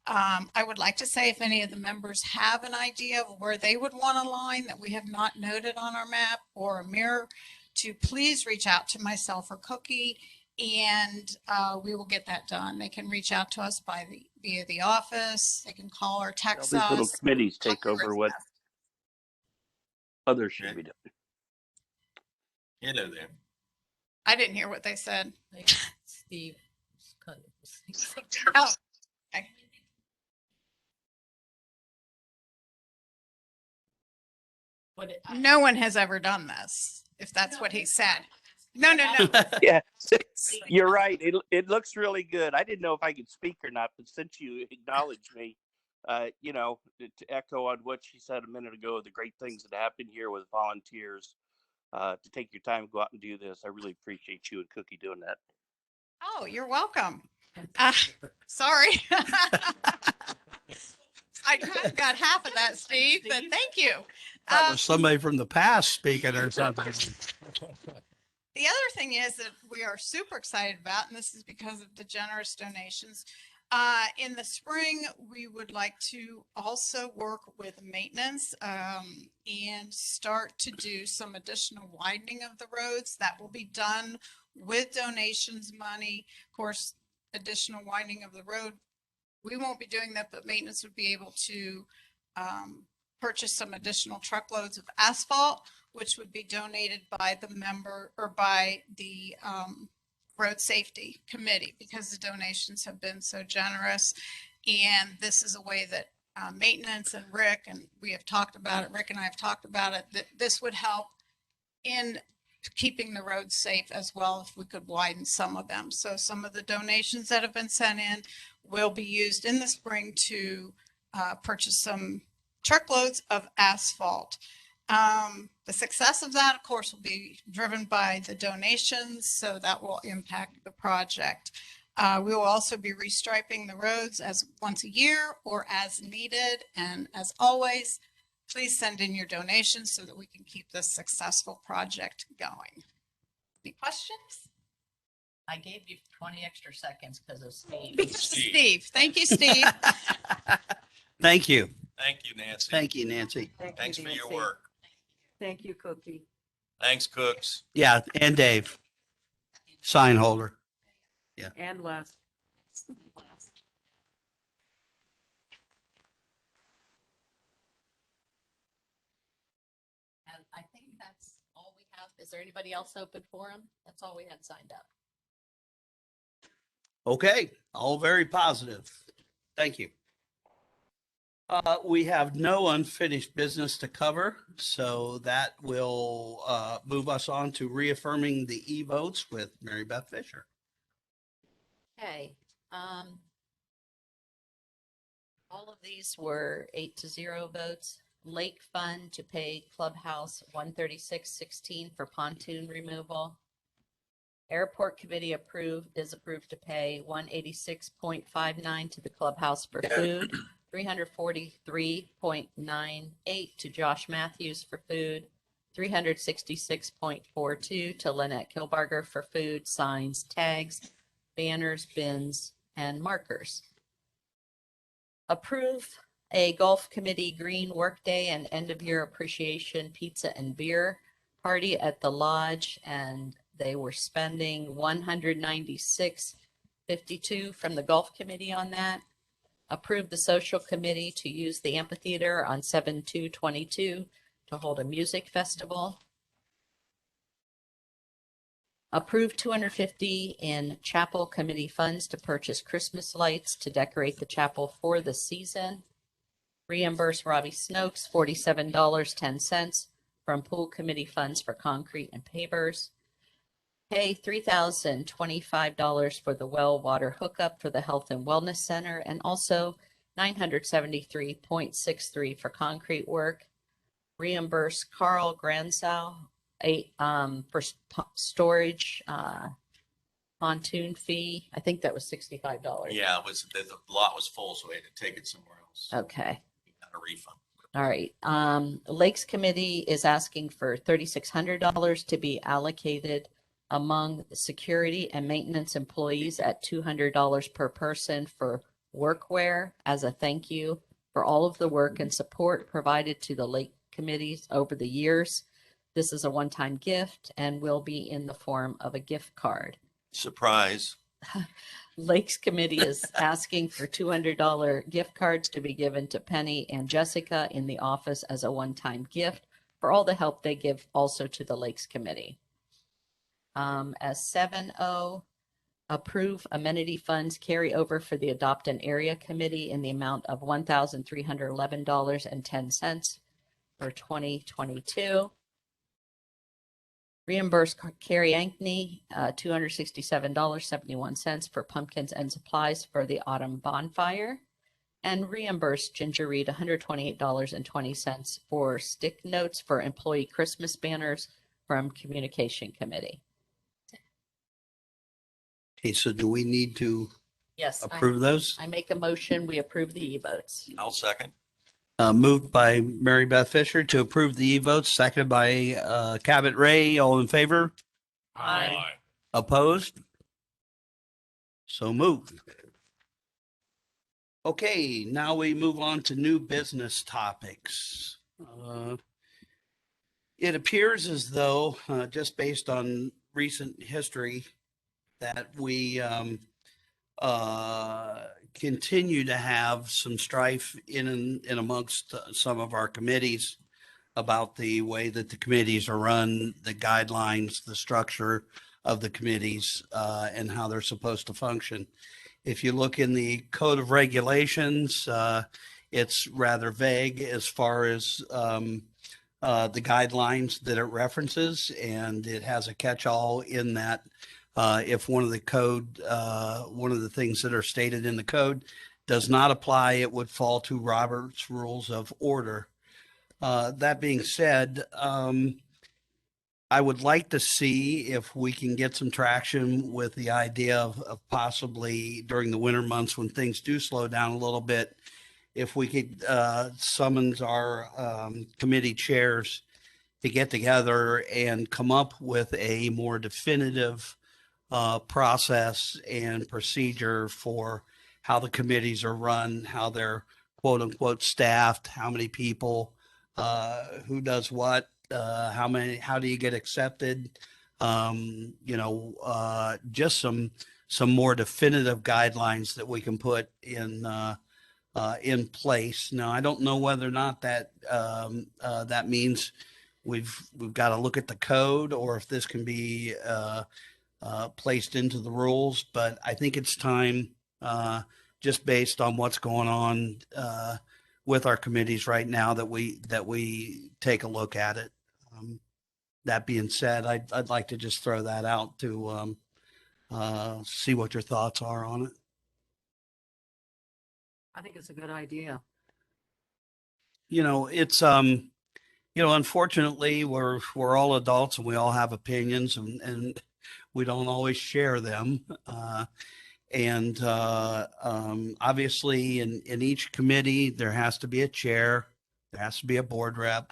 I would like to say if any of the members have an idea of where they would want a line that we have not noted on our map or a mirror, to please reach out to myself or Cookie, and we will get that done. They can reach out to us via the office. They can call or All text these little us. committees take over what others should be doing. Hello there. I didn't hear what they said. Steve. kind of- Oh, okay. No one has ever done this, if that's what he said. No, no, no. Yeah, you're right. It looks really good. I didn't know if I could speak or not, but since you acknowledged me, you know, to echo on what she said a minute ago, the great things that happen here with volunteers, to take your time to go out and do this. I really appreciate you and Cookie doing that. Oh, you're welcome. Sorry. I kind of got half of that, Steve, but thank you. That was somebody from the past speaking or something. The other thing is that we are super excited about, and this is because of the generous donations. In the spring, we would like to also work with maintenance and start to do some additional widening of the roads. That will be done with donations money. Of course, additional widening of the road, we won't be doing that, but maintenance would be able to purchase some additional truckloads of asphalt, which would be donated by the member or by the road safety committee, because the donations have been so generous. And this is a way that maintenance and Rick, and we have talked about it, Rick and I have talked about it, that this would help in keeping the roads safe as well if we could widen some of them. So some of the donations that have been sent in will be used in the spring to purchase some truckloads of asphalt. The success of that, of course, will be driven by the donations, so that will impact the project. We will also be restriping the roads as once a year or as needed. And as always, please send in your donations so that we can keep this successful project going. Any questions? I gave you 20 extra seconds because of Steve. Because of Steve. Thank you, Steve. Thank you. Thank you, Nancy. Thank you, Nancy. Thanks for your Nancy. work. Thank you, Cookie. Thanks, Cooks. Yeah, and Dave, sign holder. And Les. And I think that's all we have. Is there anybody else open forum? That's all we had signed up. Okay, all very positive. Thank you. We have no unfinished business to cover, so that will move us on to reaffirming the e-votes with Mary Beth Fisher. Okay. All of these were 8-0 votes. Lake Fund to pay Clubhouse $136.16 for pontoon removal. Airport Committee is approved to pay $186.59 to the Clubhouse for food. $343.98 to Josh Matthews for food, $366.42 to Lynette Kilbarger for food, signs, tags, banners, bins, and markers. Approve a Golf Committee Green Workday and End of Year Appreciation Pizza and Beer Party at the Lodge, and they were spending $196.52 from the Golf Committee on that. Approve the Social Committee to use the amphitheater on 7/2/22 to hold a music festival. Approve $250 in Chapel Committee funds to purchase Christmas lights to decorate the chapel for the season. Reimburse Robbie Snokes $47.10 from Pool Committee funds for concrete and pavers. Pay $3,025 for the well water hookup for the Health and Wellness Center, and also $973.63 for concrete work. Reimburse Carl Granzow for storage pontoon fee. I think that was $65. Yeah, it was the lot was full, so we had to take it somewhere else. Okay. We got a refund. All right. Lakes Committee is asking for $3,600 to be allocated among the security and maintenance employees at $200 per person for workwear as a thank you for all of the work and support provided to the lake committees over the years. This is a one-time gift and will be in the form of a gift card. Surprise. Lakes Committee is asking for $200 gift cards to be given to Penny and Jessica in the office as a one-time gift for all the help they give also to the Lakes Committee. As 7O, approve amenity funds carry over for the Adopt an Area Committee in the amount of $1,311.10 for 2022. Reimburse Carrie Ankney, $267.71 for pumpkins and supplies for the autumn bonfire. And reimburse Ginger Reed $128.20 for stick notes for employee Christmas banners from Communication Committee. Okay, so do we need to Yes. approve those? I make a motion, we approve the e-votes. I'll second. Moved by Mary Beth Fisher to approve the e-votes, seconded by Cabot Ray. All in favor? Aye. Opposed? So moved. Okay, now we move on to new business topics. It appears as though, just based on recent history, that we continue to have some strife in amongst some of our committees about the way that the committees are run, the guidelines, the structure of the committees, and how they're supposed to function. If you look in the Code of Regulations, it's rather vague as far as the guidelines that it references, and it has a catch-all in that if one of the things that are stated in the code does not apply, it would fall to Robert's Rules of Order. That being said, I would like to see if we can get some traction with the idea of possibly during the winter months when things do slow down a little bit, if we could summons our committee chairs to get together and come up with a more definitive process and procedure for how the committees are run, how they're quote unquote staffed, how many people, who does what, how do you get accepted? Just some more definitive guidelines that we can put in place. Now, I don't know whether or not that that means we've got to look at the code or if this can be placed into the rules, but I think it's time, just based on what's going on with our committees right now, that we take a look at it. That being said, I'd like to just throw that out to see what your thoughts are on it. I think it's a good idea. It's unfortunately we're all adults and we all have opinions and we don't always share them. Obviously in each committee, there has to be a chair, there has to be a board rep.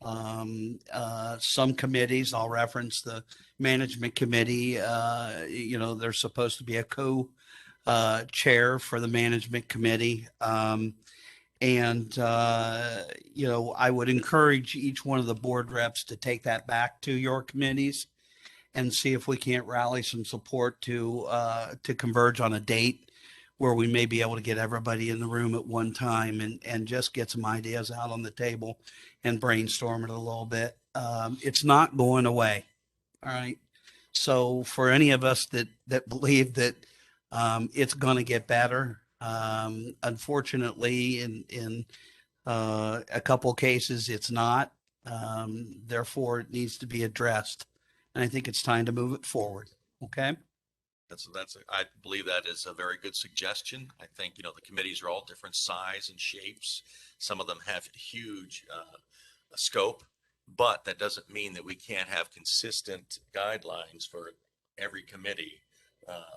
Some committees, I'll reference the management committee, there's supposed to be a co-chair for the management committee. I would encourage each one of the board reps to take that back to your committees and see if we can't rally some support to converge on a date where we may be able to get everybody in the room at one time and just get some ideas out on the table and brainstorm it a little bit. It's not going away. All right. So for any of us that believe that it's going to get better, unfortunately, in a couple of cases, it's not. Therefore, it needs to be addressed. And I think it's time to move it forward. Okay. I believe that is a very good suggestion. I think, the committees are all different size and shapes. Some of them have huge scope, but that doesn't mean that we can't have consistent guidelines for every committee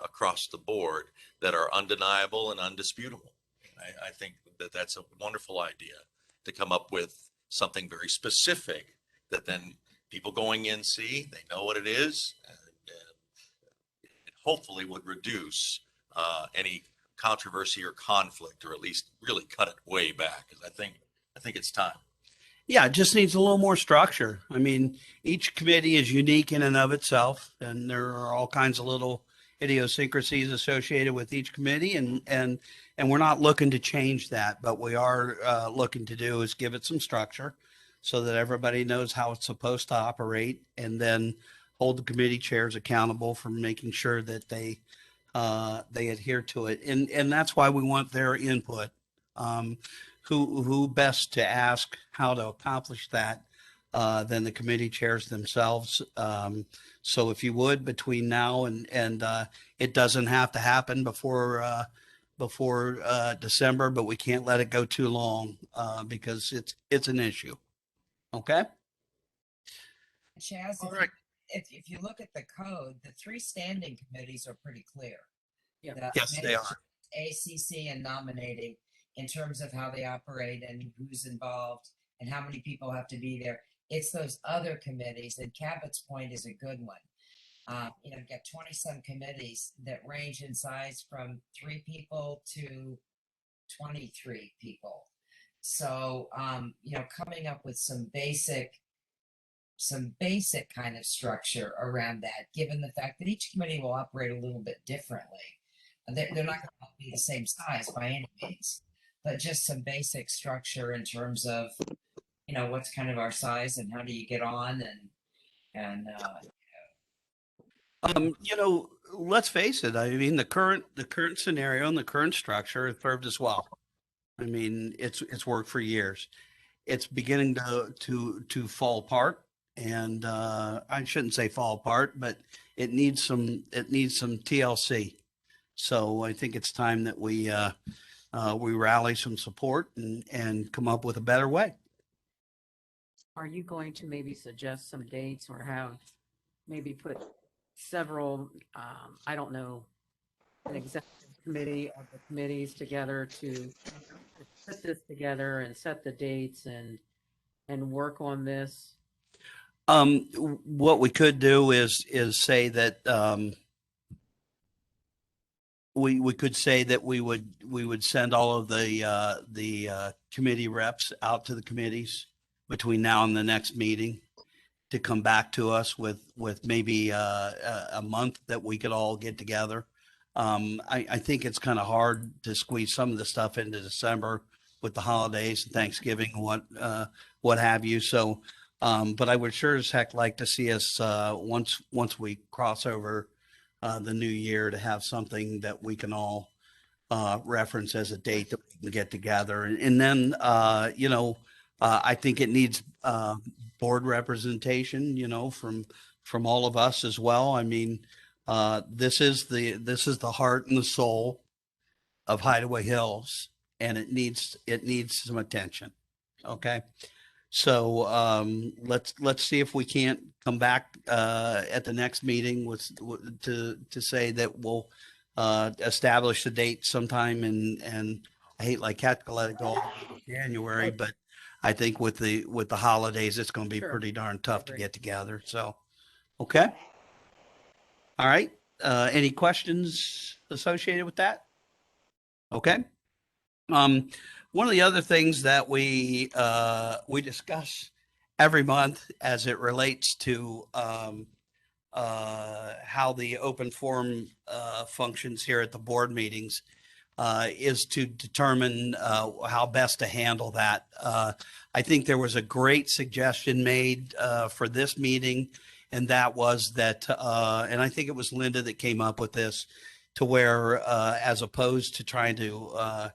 across the board that are undeniable and undisputable. I think that that's a wonderful idea to come up with something very specific that then people going in see, they know what it is, and it hopefully would reduce any controversy or conflict, or at least really cut it way back. Because I think it's time. Yeah, it just needs a little more structure. I mean, each committee is unique in and of itself, and there are all kinds of little idiosyncrasies associated with each committee, and we're not looking to change that, but we are looking to do is give it some structure so that everybody knows how it's supposed to operate, and then hold the committee chairs accountable for making sure that they adhere to it, and that's why we want their input. Who best to ask how to accomplish that than the committee chairs themselves. So if you would, between now and it doesn't have to happen before December, but we can't let it go too long because it's an issue. Okay. Chaz, All right. if you look at the code, the 3 standing committees are pretty clear. Yeah. Yes, they are. ACC and nominating in terms of how they operate and who's involved and how many people have to be there. It's those other committees, and Cabot's point is a good one. You've got 20-some committees that range in size from 3 people to 23 people. So, coming up with some basic kind of structure around that, given the fact that each committee will operate a little bit differently. They're not going to be the same size by any means, but just some basic structure in terms of, what's kind of our size and how do you get on let's face it. I mean, the current scenario and the current structure has served us well. I mean, it's worked for years. It's beginning to fall apart, and I shouldn't say fall apart, but it needs some TLC. So I think it's time that we rally some support and come up with a better way. Are you going to maybe suggest some dates or have maybe put several, I don't know, an executive committee of the committees together to put this together and set the dates and work on this? What we could do is say that we could say that we would send all of the committee reps out to the committees between now and the next meeting to come back to us with maybe a month that we could all get together. I think it's kind of hard to squeeze some of the stuff into December with the holidays and Thanksgiving and what have you. So, but I would sure as heck like to see us once we cross over the new year to have something that we can all reference as a date that we can get together. And then, I think it needs board representation, from all of us as well. I mean, this is the heart and the soul of Hideaway Hills, and it needs some attention. Okay. So let's see if we can't come back at the next meeting to say that we'll establish the date sometime and I hate like heck to let it go in January, but I think with the holidays it's going to be Sure. pretty darn tough to get together. So okay. All right. Any questions associated with that? Okay. One of the other things that we discuss every month as it relates to how the open forum functions here at the board meetings is to determine how best to handle that. I think there was a great suggestion made for this meeting, and that was that, and I think it was Linda that came up with this, to where as opposed to trying to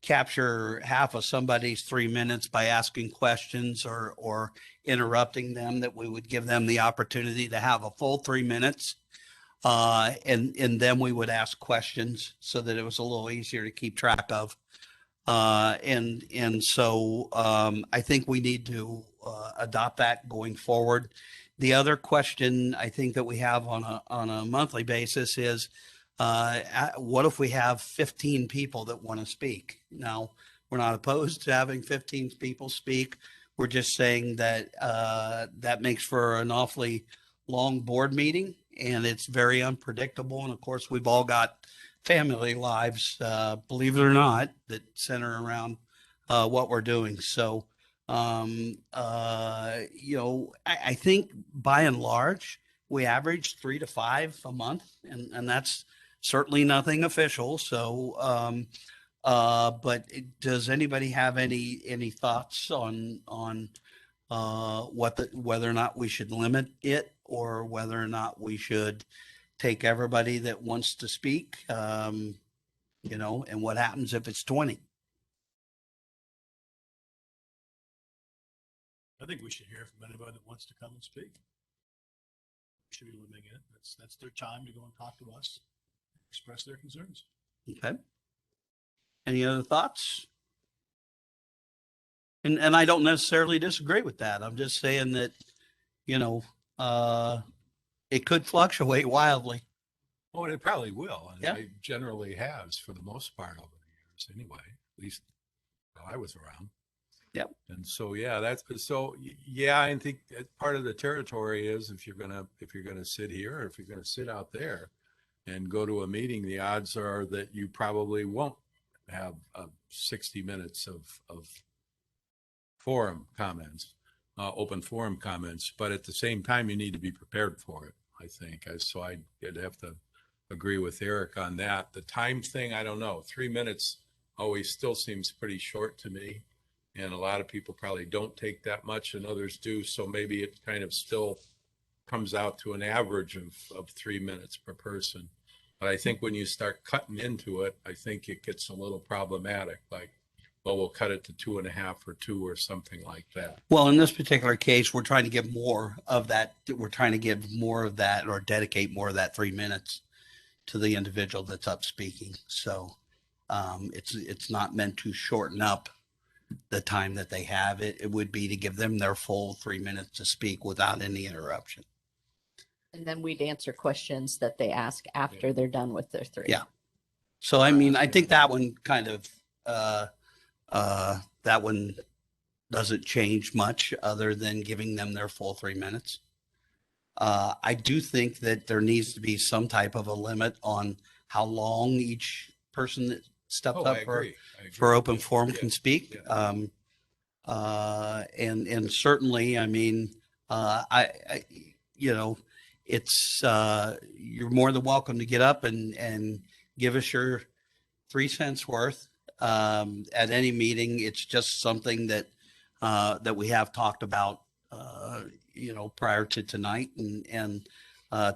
capture half of somebody's 3 minutes by asking questions or interrupting them, that we would give them the opportunity to have a full 3 minutes. And then we would ask questions so that it was a little easier to keep track of. And so I think we need to adopt that going forward. The other question I think that we have on a monthly basis is, what if we have 15 people that want to speak? Now, we're not opposed to having 15 people speak. We're just saying that that makes for an awfully long board meeting, and it's very unpredictable. And of course, we've all got family lives, believe it or not, that center around what we're doing. So, I think by and large, we average 3 to 5 a month, and that's certainly nothing official. So, but does anybody have any thoughts on whether or not we should limit it, or whether or not we should take everybody that wants to speak, and what happens if it's 20? I think we should hear from anybody that wants to come and speak. Should be limiting it. That's their time to go and talk to us, express their concerns. Okay. Any other thoughts? And I don't necessarily disagree with that. I'm just saying that, it could fluctuate wildly. Oh, and it probably will. And Yeah. it generally has for the most part over the years anyway, at least while I was around. Yep. And so, yeah, I think that part of the territory is if you're gonna sit here, or if you're gonna sit out there and go to a meeting, the odds are that you probably won't have 60 minutes of forum comments, open forum comments, but at the same time, you need to be prepared for it, I think. So I'd have to agree with Eric on that. The time thing, I don't know. 3 minutes always still seems pretty short to me. And a lot of people probably don't take that much and others do. So maybe it kind of still comes out to an average of 3 minutes per person. But I think when you start cutting into it, I think it gets a little problematic. Like, well, we'll cut it to 2.5 or 2 or something like that. Well, in this particular case, we're trying to give more of that. We're trying to give more of that, or dedicate more of that 3 minutes to the individual that's up speaking. So it's not meant to shorten up the time that they have. It would be to give them their full 3 minutes to speak without any interruption. And then we'd answer questions that they ask after they're done with their 3. Yeah. So, I mean, I think that one kind of, that one doesn't change much other than giving them their full 3 minutes. I do think that there needs to be some type of a limit on how long each person that steps up for open forum can speak. And certainly, I mean, it's, you're more than welcome to get up and give us your 3 cents worth at any meeting. It's just something that we have talked about, prior to tonight, and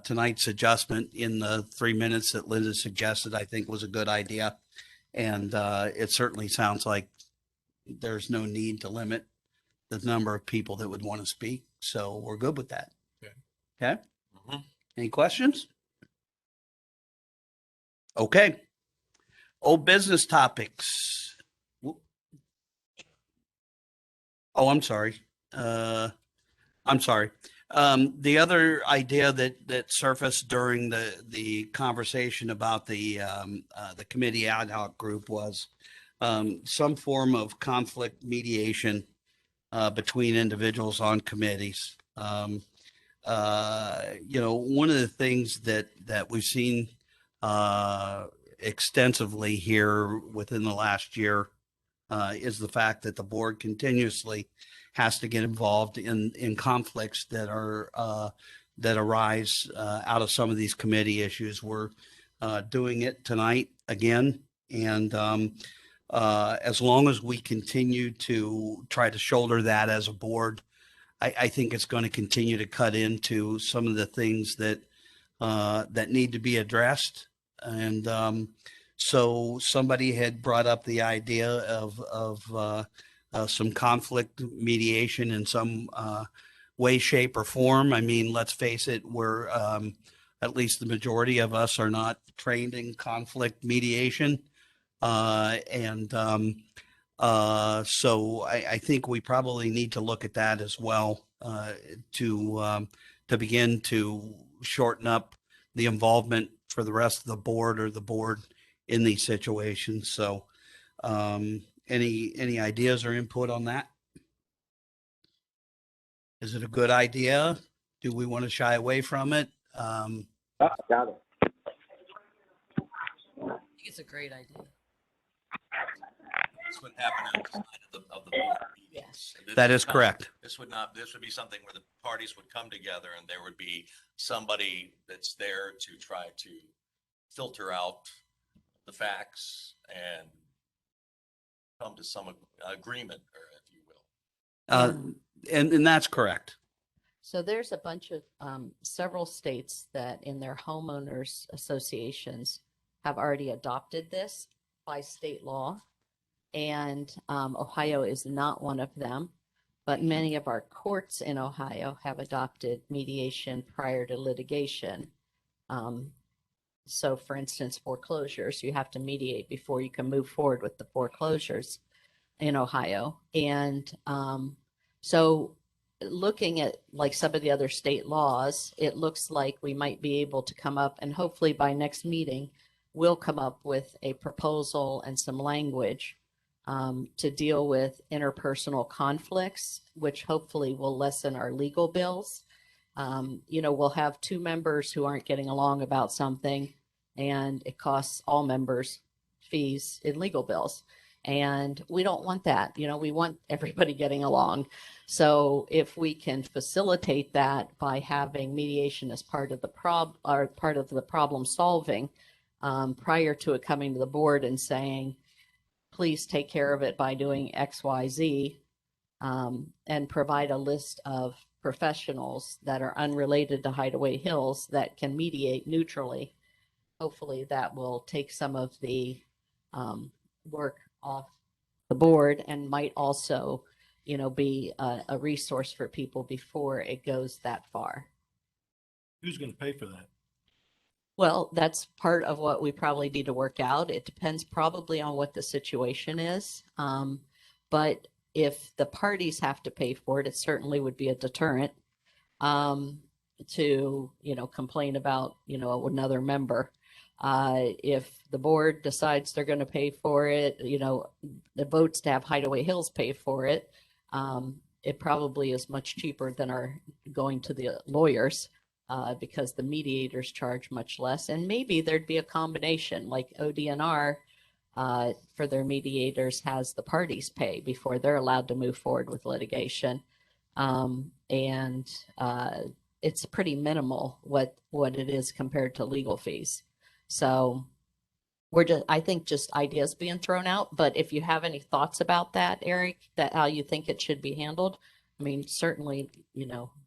tonight's adjustment in the 3 minutes that Linda suggested, I think was a good idea. And it certainly sounds like there's no need to limit the number of people that would want to speak. So we're good with that. Okay. Mm-hmm. Any questions? Okay. Old business topics. Oh, I'm sorry. The other idea that surfaced during the conversation about the committee ad hoc group was some form of conflict mediation between individuals on committees. One of the things that we've seen extensively here within the last year is the fact that the board continuously has to get involved in conflicts that arise out of some of these committee issues. We're doing it tonight again, and as long as we continue to try to shoulder that as a board, I think it's going to continue to cut into some of the things that need to be addressed. And so somebody had brought up the idea of some conflict mediation in some way, shape, or form. I mean, let's face it, we're at least the majority of us are not trained in conflict mediation. So I think we probably need to look at that as well to begin to shorten up the involvement for the rest of the board or the board in these situations. So any ideas or input on that? Is it a good idea? Do we want to shy away from it? Got it. think it's a great idea. This would happen outside of the board meetings. Yes. This That would is not- correct. This would be something where the parties would come together and there would be somebody that's there to try to filter out the facts and come to some agreement, or if you will. And that's correct. So there's a bunch of several states that in their homeowners associations have already adopted this by state law. And Ohio is not one of them, but many of our courts in Ohio have adopted mediation prior to litigation. So for instance, foreclosures, you have to mediate before you can move forward with the foreclosures in Ohio. And so looking at like some of the other state laws, it looks like we might be able to come up, and hopefully by next meeting, we'll come up with a proposal and some language to deal with interpersonal conflicts, which hopefully will lessen our legal bills. We'll have two members who aren't getting along about something, and it costs all members fees in legal bills. And we don't want that. We want everybody getting along. So if we can facilitate that by having mediation as part of the problem solving, prior to it coming to the board and saying, please take care of it by doing X, Y, Z, and provide a list of professionals that are unrelated to Hideaway Hills that can mediate neutrally. Hopefully that will take some of the work off the board and might also, be a resource for people before it goes that far. Who's going to pay for that? Well, that's part of what we probably need to work out. It depends probably on what the situation is. But if the parties have to pay for it, it certainly would be a deterrent to, complain about, another member. If the board decides they're going to pay for it, the votes to have Hideaway Hills pay for it, it probably is much cheaper than our going to the lawyers. Because the mediators charge much less, and maybe there'd be a combination, like ODNR for their mediators has the parties pay before they're allowed to move forward with litigation, and it's pretty minimal what it is compared to legal fees. So I think just ideas being thrown out. But if you have any thoughts about that, Eric, that how you think it should be handled, I mean, certainly,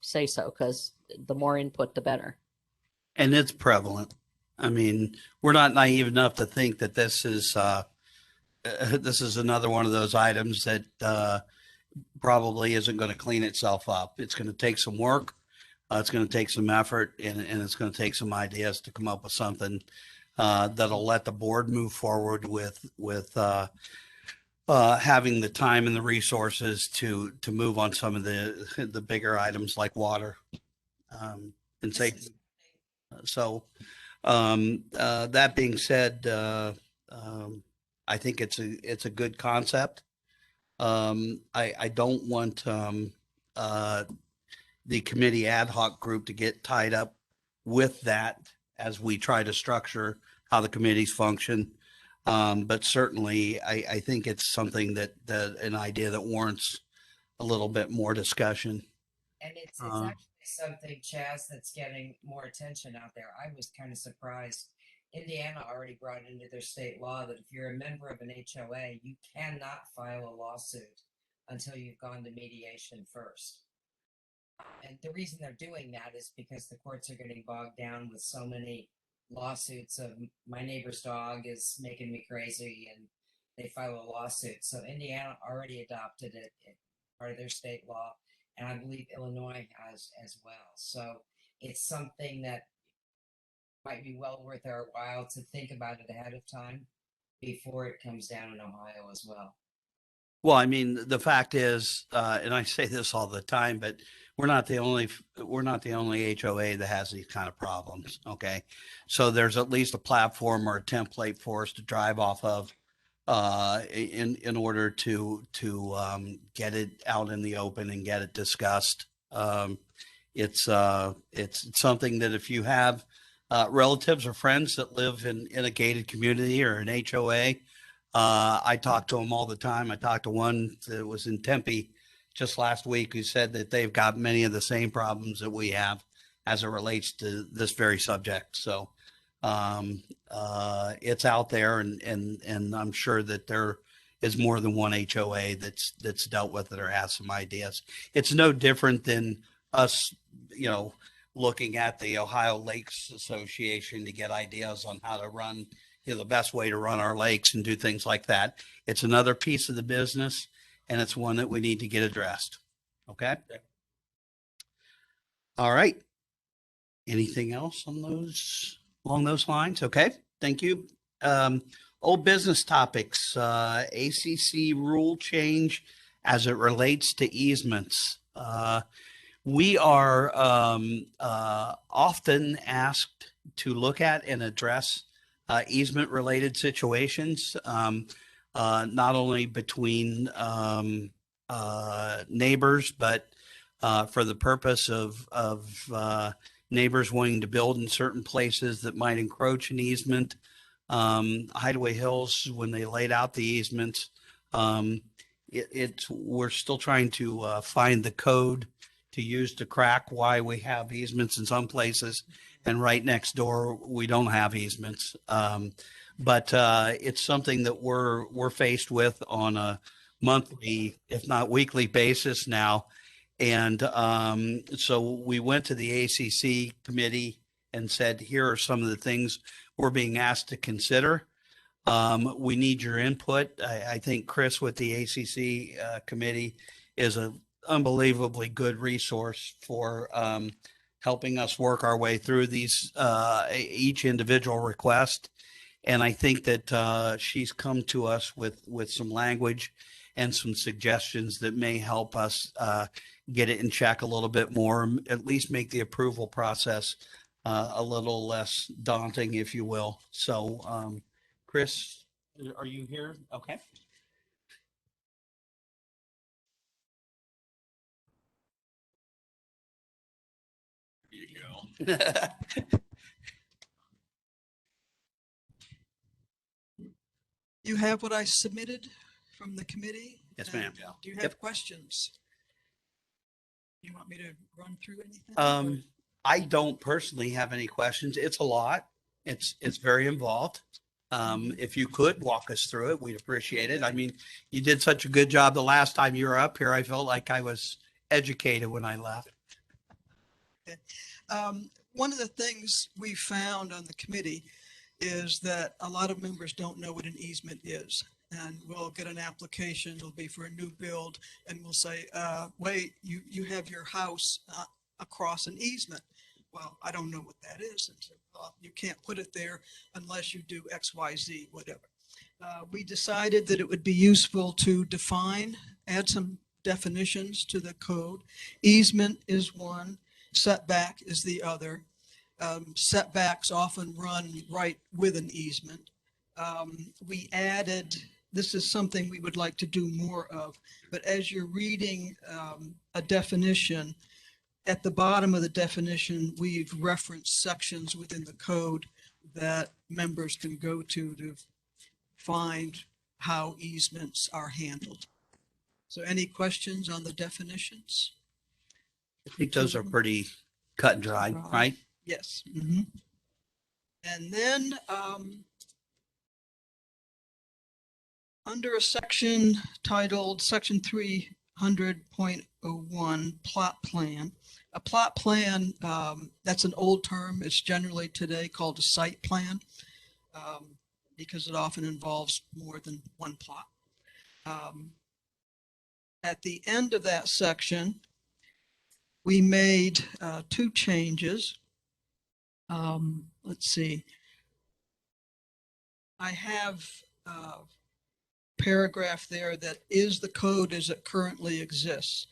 say so, because the more input, the better. And it's prevalent. I mean, we're not naive enough to think that this is another one of those items that probably isn't going to clean itself up. It's going to take some work. It's going to take some effort, and it's going to take some ideas to come up with something that'll let the board move forward with having the time and the resources to move on some of the bigger items like water and safety. So that being said, I think it's a good concept. I don't want the committee ad hoc group to get tied up with that as we try to structure how the committees function. But certainly, I think it's something that an idea that warrants a little bit more discussion. And it's actually something, Chaz, that's getting more attention out there. I was kind of surprised. Indiana already brought into their state law that if you're a member of an HOA, you cannot file a lawsuit until you've gone to mediation first. And the reason they're doing that is because the courts are getting bogged down with so many lawsuits of my neighbor's dog is making me crazy, and they file a lawsuit. So Indiana already adopted it, part of their state law, and I believe Illinois has as well. So it's something that might be well worth our while to think about it ahead of time before it comes down in Ohio as well. Well, I mean, the fact is, and I say this all the time, but we're not the only HOA that has these kind of problems. Okay, so there's at least a platform or a template for us to drive off of in order to get it out in the open and get it discussed. It's something that if you have relatives or friends that live in a gated community or an HOA. I talk to them all the time. I talked to one that was in Tempe just last week who said that they've got many of the same problems that we have as it relates to this very subject. So it's out there, and I'm sure that there is more than one HOA that's dealt with it or has some ideas. It's no different than us, looking at the Ohio Lakes Association to get ideas on how to run, the best way to run our lakes and do things like that. It's another piece of the business, and it's one that we need to get addressed. Okay. All right. Anything else along those lines? Okay. Thank you. Old business topics, ACC rule change as it relates to easements. We are often asked to look at and address easement related situations, not only between neighbors, but for the purpose of neighbors wanting to build in certain places that might encroach an easement. Hideaway Hills, when they laid out the easements, we're still trying to find the code to use to crack why we have easements in some places, and right next door we don't have easements. But it's something that we're faced with on a monthly, if not weekly basis now. And so we went to the ACC committee and said, here are some of the things we're being asked to consider. We need your input. I think Chris with the ACC committee is an unbelievably good resource for helping us work our way through these each individual request. And I think that she's come to us with some language and some suggestions that may help us get it in check a little bit more, at least make the approval process a little less daunting, if you will. So, Chris, are you here? Okay. Here you go. You have what I submitted from the committee? Yes, ma'am. Do you have questions? You want me to run through anything? I don't personally have any questions. It's a lot. It's very involved. If you could walk us through it, we'd appreciate it. I mean, you did such a good job the last time you were up here. I felt like I was educated when I left. Okay. One of the things we found on the committee is that a lot of members don't know what an easement is. And we'll get an application, it'll be for a new build, and we'll say, wait, you have your house across an easement. Well, I don't know what that is. And so, you can't put it there unless you do X, Y, Z, whatever. We decided that it would be useful to add some definitions to the code. Easement is one, setback is the other. Setbacks often run right with an easement. We added, this is something we would like to do more of, but as you're reading a definition, at the bottom of the definition, we've referenced sections within the code that members can go to find how easements are handled. So any questions on the definitions? I think those are pretty cut and dried, right? Yes. Mm-hmm. And then under a section titled Section 300.01 Plot Plan, a plot plan, that's an old term. It's generally today called a site plan because it often involves more than one plot. At the end of that section, we made two changes. Let's see. I have a paragraph there that is the code as it currently exists.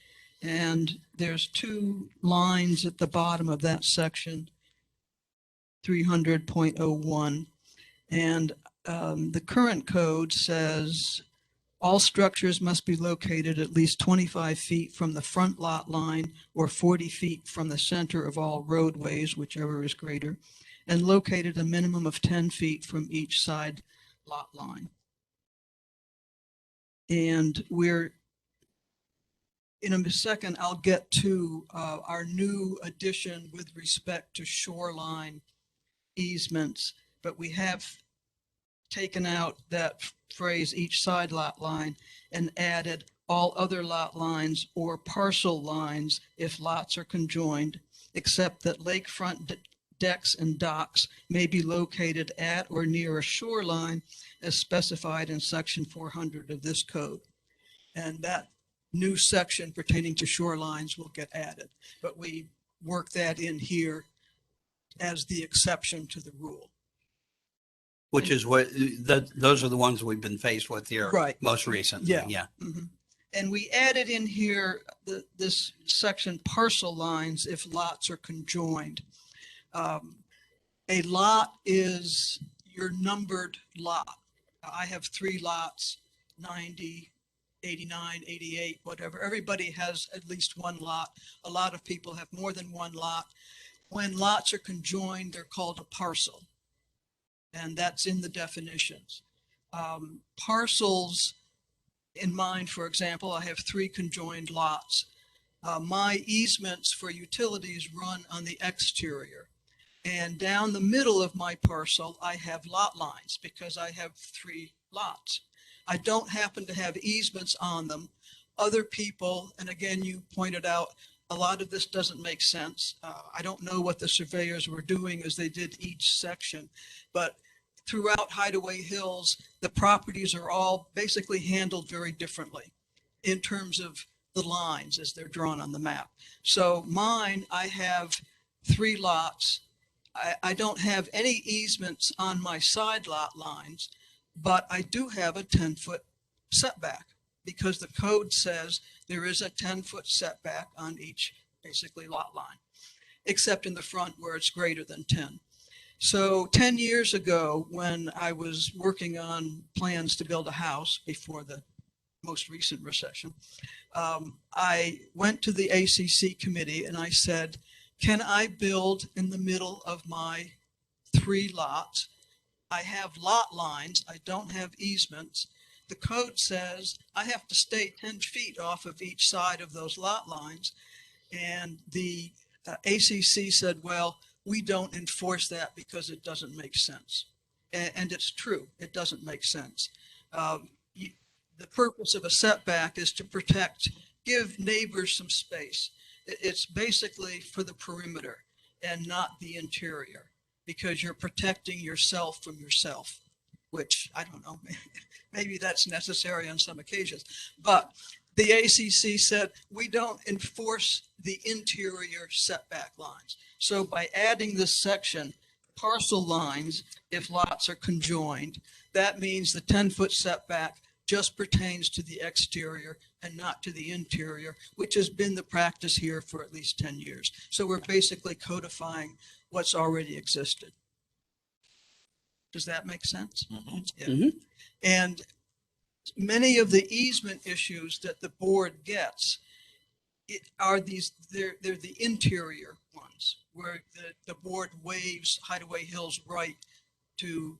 And there's two lines at the bottom of that section, 300.01. And the current code says all structures must be located at least 25 feet from the front lot line or 40 feet from the center of all roadways, whichever is greater. and located a minimum of 10 feet from each side lot line. And in a second, I'll get to our new addition with respect to shoreline easements, but we have taken out that phrase each side lot line and added all other lot lines or parcel lines if lots are conjoined, except that lakefront decks and docks may be located at or near a shoreline as specified in section 400 of this code. And that new section pertaining to shorelines will get added, but we work that in here as the exception to the rule. Which is what, those are the ones we've been faced with here Right. most recently. Yeah. Yeah. Mhm. And we added in here this section parcel lines if lots are conjoined. A lot is your numbered lot. I have 3 lots, 90, 89, 88, whatever. Everybody has at least 1 lot. A lot of people have more than 1 lot. When lots are conjoined, they're called a parcel. And that's in the definitions. Parcels, in mine, for example, I have 3 conjoined lots. My easements for utilities run on the exterior. And down the middle of my parcel, I have lot lines because I have 3 lots. I don't happen to have easements on them. Other people, and again, you pointed out, a lot of this doesn't make sense. I don't know what the surveyors were doing as they did each section, but throughout Hideaway Hills, the properties are all basically handled very differently in terms of the lines as they're drawn on the map. So mine, I have 3 lots. I don't have any easements on my side lot lines, but I do have a 10-foot setback because the code says there is a 10-foot setback on each basically lot line, except in the front where it's greater than 10. So 10 years ago, when I was working on plans to build a house before the most recent recession, I went to the ACC committee and I said, can I build in the middle of my 3 lots? I have lot lines. I don't have easements. The code says I have to stay 10 feet off of each side of those lot lines. And the ACC said, well, we don't enforce that because it doesn't make sense. And it's true. It doesn't make sense. The purpose of a setback is to protect, give neighbors some space. It's basically for the perimeter and not the interior because you're protecting yourself from yourself, which I don't know, maybe that's necessary on some occasions. But the ACC said we don't enforce the interior setback lines. So by adding this section, parcel lines, if lots are conjoined, that means the 10-foot setback just pertains to the exterior and not to the interior, which has been the practice here for at least 10 years. So we're basically codifying what's already existed. Does that make sense? Mm-hmm. Yeah. Mm-hmm. And many of the easement issues that the board gets are they're the interior ones where the board waives Hideaway Hills' right to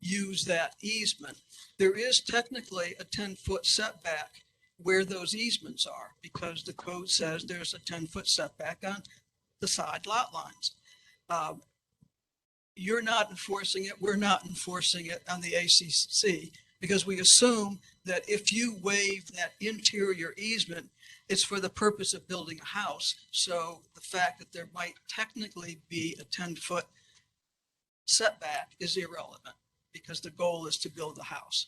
use that easement. There is technically a 10-foot setback where those easements are because the code says there's a 10-foot setback on the side lot lines. You're not enforcing it. We're not enforcing it on the ACC because we assume that if you waive that interior easement, it's for the purpose of building a house. So the fact that there might technically be a 10-foot setback is irrelevant because the goal is to build a house.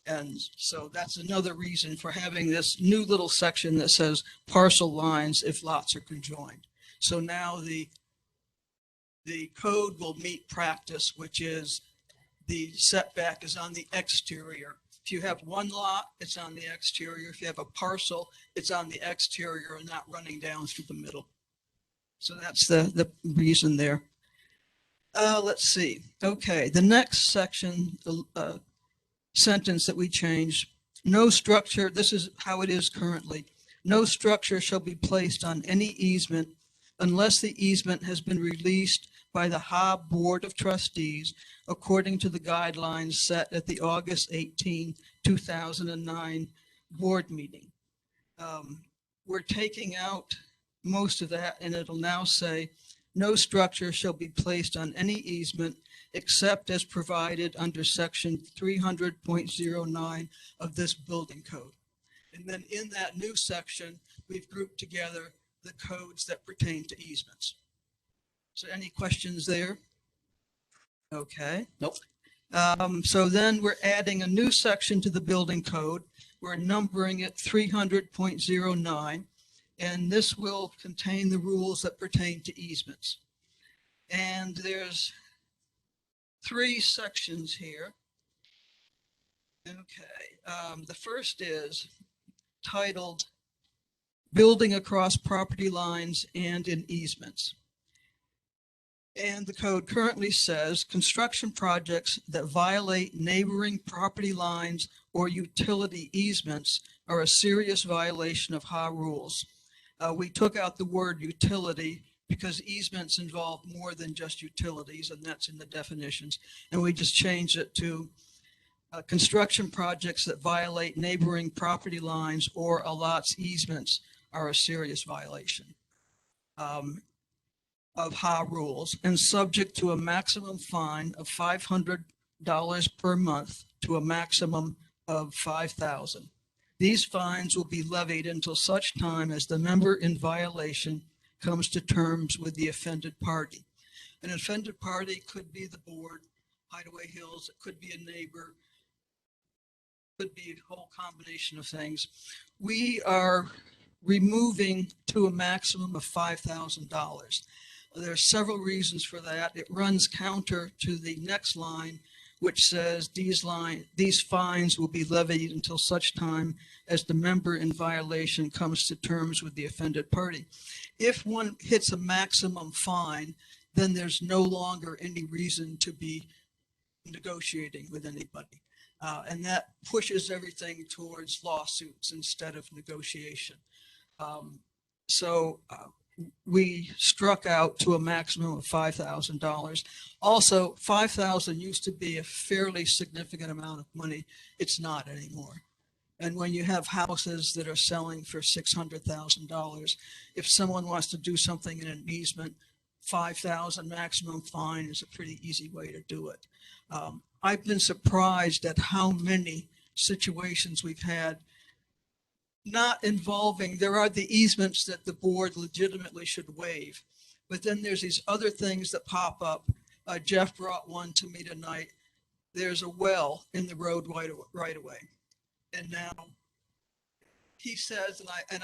And so that's another reason for having this new little section that says parcel lines if lots are conjoined. So now the code will meet practice, which is the setback is on the exterior. If you have 1 lot, it's on the exterior. If you have a parcel, it's on the exterior and not running down through the middle. So that's the reason there. Let's see. Okay, the next section, the sentence that we changed, no structure, this is how it is currently. No structure shall be placed on any easement unless the easement has been released by the HA Board of Trustees according to the guidelines set at the August 18, 2009 board meeting. We're taking out most of that, and it'll now say, no structure shall be placed on any easement except as provided under section 300.09 of this building code. And then in that new section, we've grouped together the codes that pertain to easements. So any questions there? Okay. Nope. So then we're adding a new section to the building code. We're numbering it 300.09, and this will contain the rules that pertain to easements. And there's 3 sections here. Okay. The first is titled Building Across Property Lines and in Easements. And the code currently says construction projects that violate neighboring property lines or utility easements are a serious violation of HA rules. We took out the word utility because easements involve more than just utilities, and that's in the definitions. And we just changed it to construction projects that violate neighboring property lines or allots easements are a serious violation of HA rules and subject to a maximum fine of $500 per month to a maximum of $5,000. These fines will be levied until such time as the member in violation comes to terms with the offended party. An offended party could be the board, Hideaway Hills, it could be a neighbor, could be a whole combination of things. We are removing to a maximum of $5,000. There are several reasons for that. It runs counter to the next line, which says these fines will be levied until such time as the member in violation comes to terms with the offended party. If one hits a maximum fine, then there's no longer any reason to be negotiating with anybody. And that pushes everything towards lawsuits instead of negotiation. We struck out to a maximum of $5,000. Also, $5,000 used to be a fairly significant amount of money. It's not anymore. And when you have houses that are selling for $600,000, if someone wants to do something in an easement, $5,000 maximum fine is a pretty easy way to do it. I've been surprised at how many situations we've had not involving, there are the easements that the board legitimately should waive, but then there's these other things that pop up. Jeff brought one to me tonight. There's a well in the road right away. And now he says, and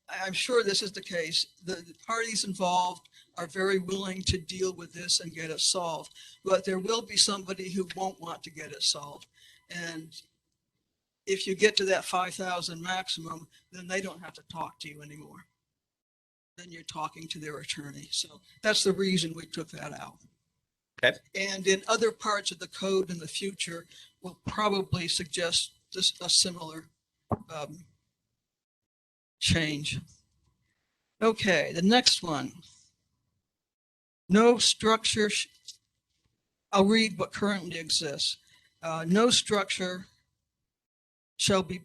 I'm sure this is the case, the parties involved are very willing to deal with this and get it solved, but there will be somebody who won't want to get it solved. And if you get to that 5,000 maximum, then they don't have to talk to you anymore. Then you're talking to their attorney. So that's the reason we took that out. Okay. And in other parts of the code in the future, we'll probably suggest just a similar change. Okay, the next one. No structure, I'll read what currently exists. No structure shall be,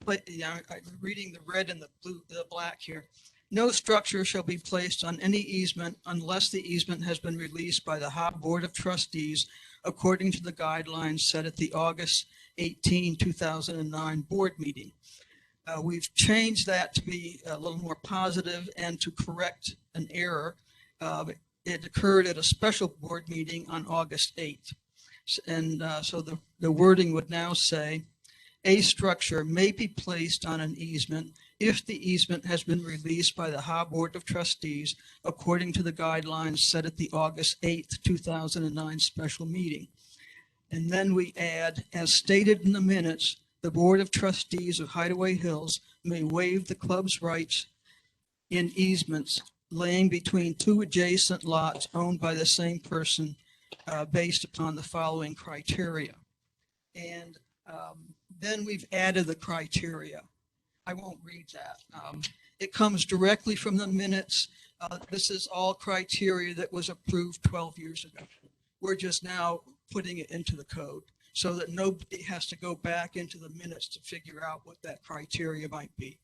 I'm reading the red and the blue, the black here. No structure shall be placed on any easement unless the easement has been released by the HA Board of Trustees according to the guidelines set at the August 18, 2009 board meeting. We've changed that to be a little more positive and to correct an error. It occurred at a special board meeting on August 8th. And so the wording would now say, a structure may be placed on an easement if the easement has been released by the HA Board of Trustees according to the guidelines set at the August 8th, 2009 special meeting. And then we add, as stated in the minutes, the Board of Trustees of Hideaway Hills may waive the club's rights in easements laying between 2 adjacent lots owned by the same person based upon the following criteria. And then we've added the criteria. I won't read that. It comes directly from the minutes. This is all criteria that was approved 12 years ago. We're just now putting it into the code so that nobody has to go back into the minutes to figure out what that criteria might be.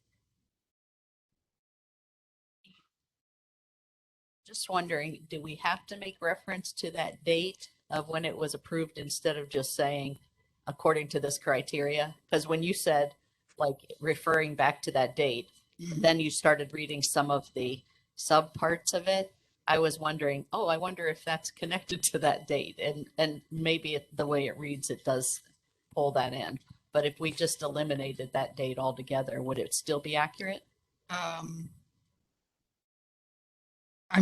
Just wondering, do we have to make reference to that date of when it was approved instead of just saying according to this criteria? Because when you said like referring back to that date, then you started reading some of the subparts of it. I was wondering, oh, I wonder if that's connected to that date, and maybe the way it reads, it does pull that in. But if we just eliminated that date altogether, would it still be accurate? I'm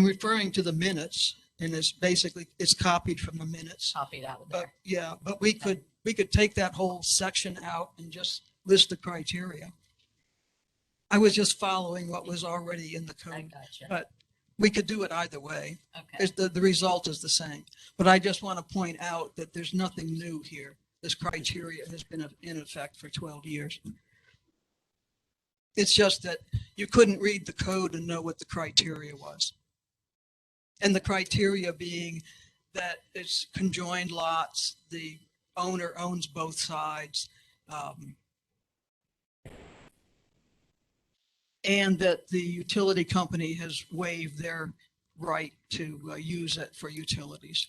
referring to the minutes, and it's basically, it's copied from the minutes. Copied out of But there. yeah, but we could take that whole section out and just list the criteria. I was just following what was already in the I code, gotcha. but we could do it either way. Okay. The result is the same. But I just want to point out that there's nothing new here. This criteria has been in effect for 12 years. It's just that you couldn't read the code and know what the criteria was. And the criteria being that it's conjoined lots, the owner owns both sides, and that the utility company has waived their right to use it for utilities.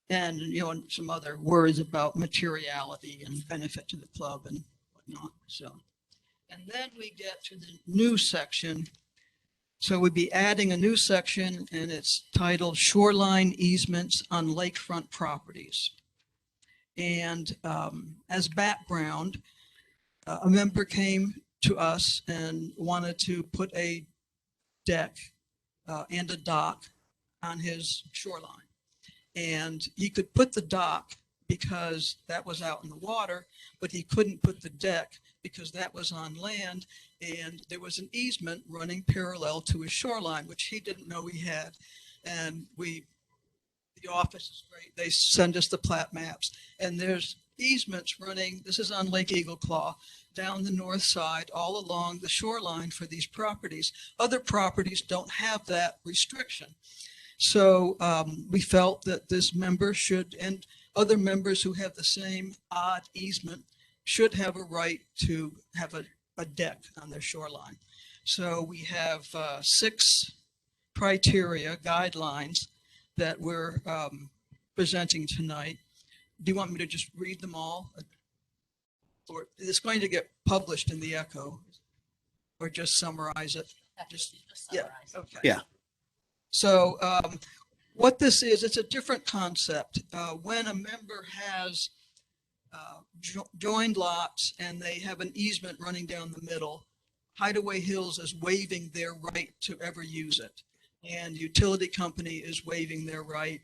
And, you know, and some other words about materiality and benefit to the club and whatnot. So, and then we get to the new section. So we'd be adding a new section, and it's titled Shoreline Easements on Lakefront Properties. And as background, a member came to us and wanted to put a deck and a dock on his shoreline. And he could put the dock because that was out in the water, but he couldn't put the deck because that was on land, and there was an easement running parallel to his shoreline, which he didn't know he had. And the office is great. They send us the plat maps, and there's easements running, this is on Lake Eagle Claw, down the north side, all along the shoreline for these properties. Other properties don't have that restriction. So we felt that this member should, and other members who have the same odd easement, should have a right to have a deck on their shoreline. So we have 6 criteria, guidelines that we're presenting tonight. Do you want me to just read them all? Or it's going to get published in the Echo, or just summarize it? Just yeah, okay. Yeah. So what this is, it's a different concept. When a member has joined lots and they have an easement running down the middle, Hideaway Hills is waiving their right to ever use it. And utility company is waiving their right.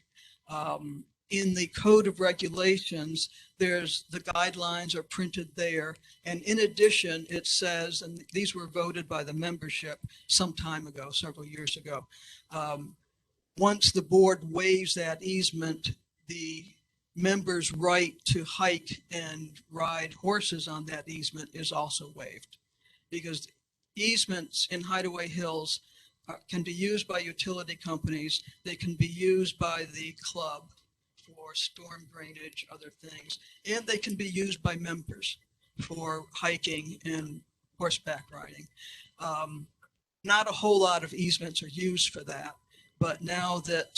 In the code of regulations, there's the guidelines are printed there. And in addition, it says, and these were voted by the membership some time ago, several years ago. Once the board waives that easement, the members' right to hike and ride horses on that easement is also waived, because easements in Hideaway Hills can be used by utility companies. They can be used by the club for storm drainage, other things, and they can be used by members for hiking and horseback riding. Not a whole lot of easements are used for that. But now that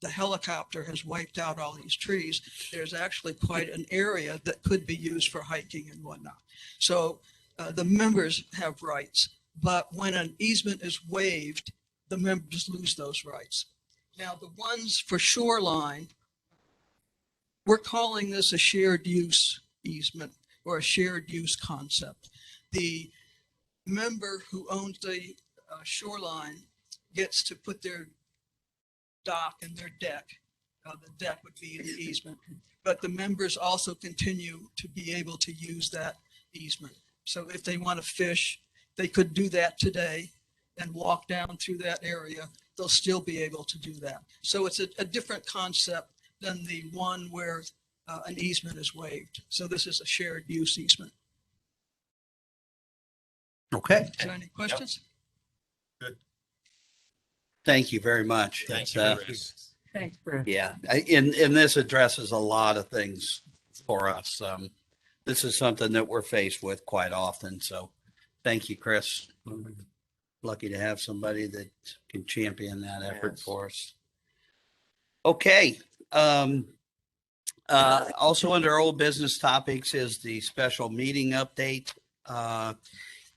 the helicopter has wiped out all these trees, there's actually quite an area that could be used for hiking and whatnot. So the members have rights, but when an easement is waived, the members lose those rights. Now, the ones for Shoreline, we're calling this a shared use easement or a shared use concept. The member who owns the shoreline gets to put their dock and their deck. The deck would be in the easement, but the members also continue to be able to use that easement. So if they want to fish, they could do that today and walk down through that area. They'll still be able to do that. So it's a different concept than the one where an easement is waived. So this is a shared use easement. Okay. Is there any questions? Thank you very much. Thank It's, you, Chris. Thanks, Chris. Yeah, and this addresses a lot of things for us. This is something that we're faced with quite often. So thank you, Chris. We're lucky to have somebody that can champion that effort for us. Okay. Also under old business topics is the special meeting update.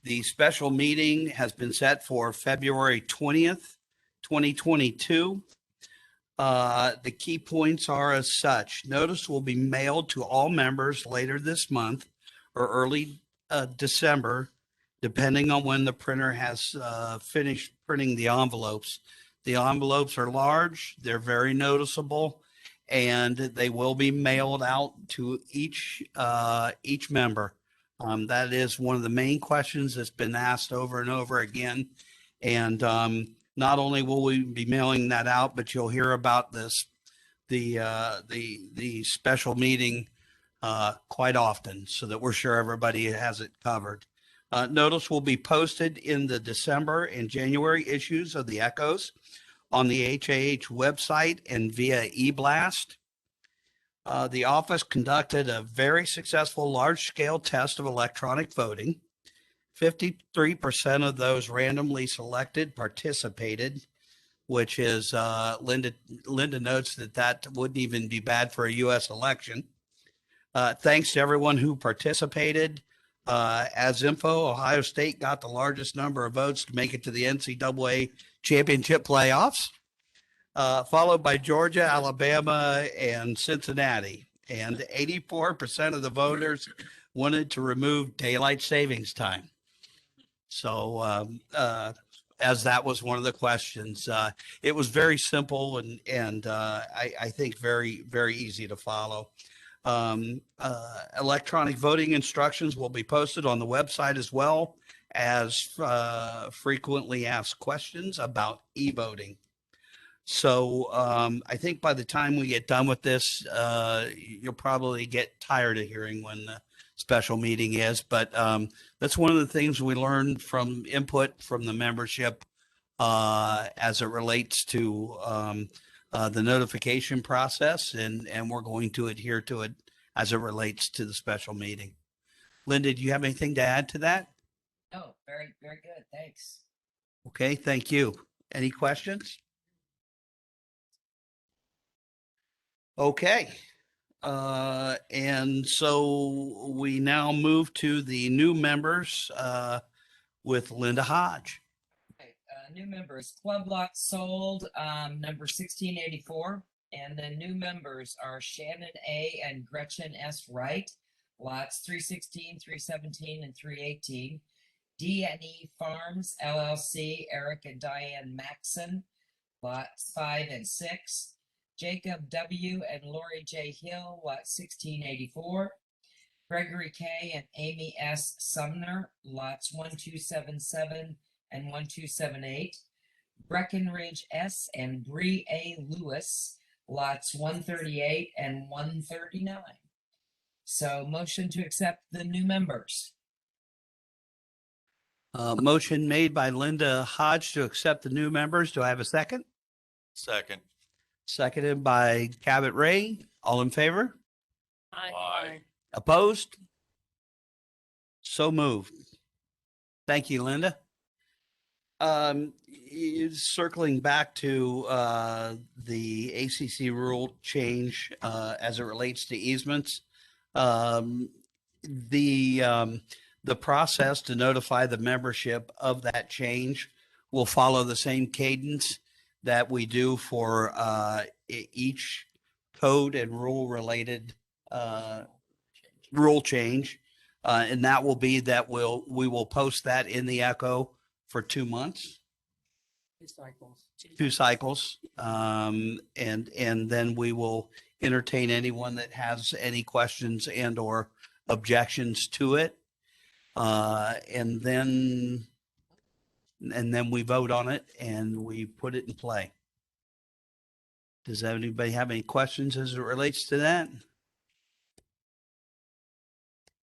The special meeting has been set for February 20th, 2022. The key points are as such. Notice will be mailed to all members later this month or early December, depending on when the printer has finished printing the envelopes. The envelopes are large, they're very noticeable, and they will be mailed out to each member. That is one of the main questions that's been asked over and over again. And not only will we be mailing that out, but you'll hear about the special meeting quite often, so that we're sure everybody has it covered. Notice will be posted in the December and January issues of the Echoes, on the HAH website, and via e-blast. The office conducted a very successful large-scale test of electronic voting. 53% of those randomly selected participated, which is Linda notes that wouldn't even be bad for a U.S. election. Thanks to everyone who participated. As info, Ohio State got the largest number of votes to make it to the NCAA championship playoffs, followed by Georgia, Alabama, and Cincinnati. And 84% of the voters wanted to remove daylight savings time. So as that was one of the questions, it was very simple and I think very, very easy to follow. Electronic voting instructions will be posted on the website, as well as frequently asked questions about e-voting. So I think by the time we get done with this, you'll probably get tired of hearing when the special meeting is. But that's one of the things we learned from input from the membership as it relates to the notification process, and we're going to adhere to it as it relates to the special meeting. Linda, do you have anything to add to that? Oh, very, very good. Thanks. Okay, thank you. Any questions? Okay. And so we now move to the new members with Linda Hodge. Okay, new members, Club Lot sold, number 1684. And the new members are Shannon A. and Gretchen S. Wright, lots 316, 317, and 318. D&E Farms LLC, Eric and Diane Maxon, lots 5 and 6. Jacob W. and Lori J. Hill, lot 1684. Gregory K. and Amy S. Sumner, lots 1277 and 1278. Breckenridge S. and Bree A. Lewis, lots 138 and 139. So motion to accept the new members. Motion made by Linda Hodge to accept the new members. Do I have a second? Second. Seconded by Cabot Ray. All in favor? Aye. Opposed? So moved. Thank you, Linda. Circling back to the ACC rule change as it relates to easements, the process to notify the membership of that change will follow the same cadence that we do for each code and rule related rule change. And that will be that we will post that in the Echo for 2 months. 2 cycles. 2 cycles. And then we will entertain anyone that has any questions and or objections to it. And then we vote on it and we put it in play. Does anybody have any questions as it relates to that?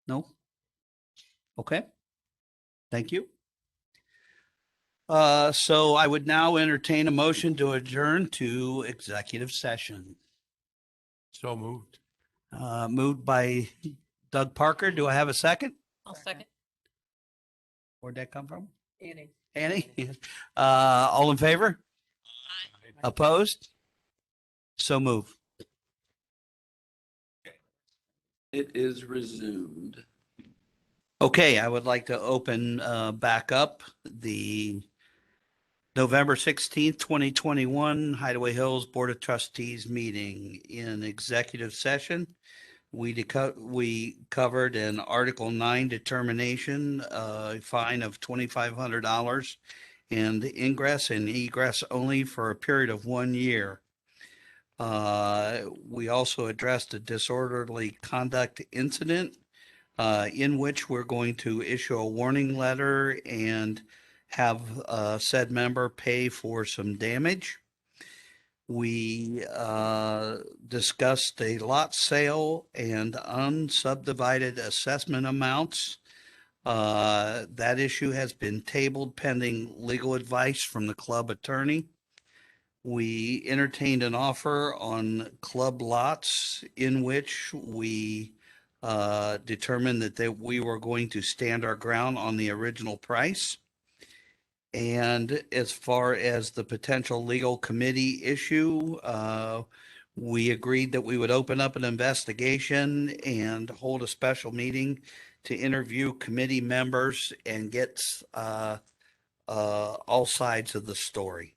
No? Okay. Thank you. So I would now entertain a motion to adjourn to executive session. So moved. Moved by Doug Parker. Do I have a second? I'll second. Where'd that come from? Annie. Annie? All in favor? Opposed? So move. It is resumed. Okay, I would like to open back up the November 16th, 2021 Hideaway Hills Board of Trustees meeting in executive session. We covered an Article 9 determination, a fine of $2,500 and ingress and egress only for a period of 1 year. We also addressed a disorderly conduct incident in which we're going to issue a warning letter and have said member pay for some damage. We discussed a lot sale and unsubdivided assessment amounts. That issue has been tabled pending legal advice from the club attorney. We entertained an offer on club lots in which we determined that we were going to stand our ground on the original price. And as far as the potential legal committee issue, we agreed that we would open up an investigation and hold a special meeting to interview committee members and get all sides of the story.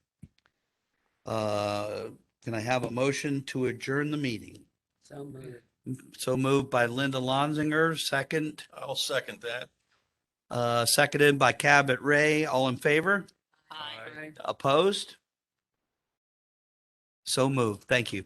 Can I have a motion to adjourn the meeting? So moved. So moved by Linda Lonzinger, second. I'll second that. Seconded by Cabot Ray. All in favor? Aye. Opposed? So moved. Thank you.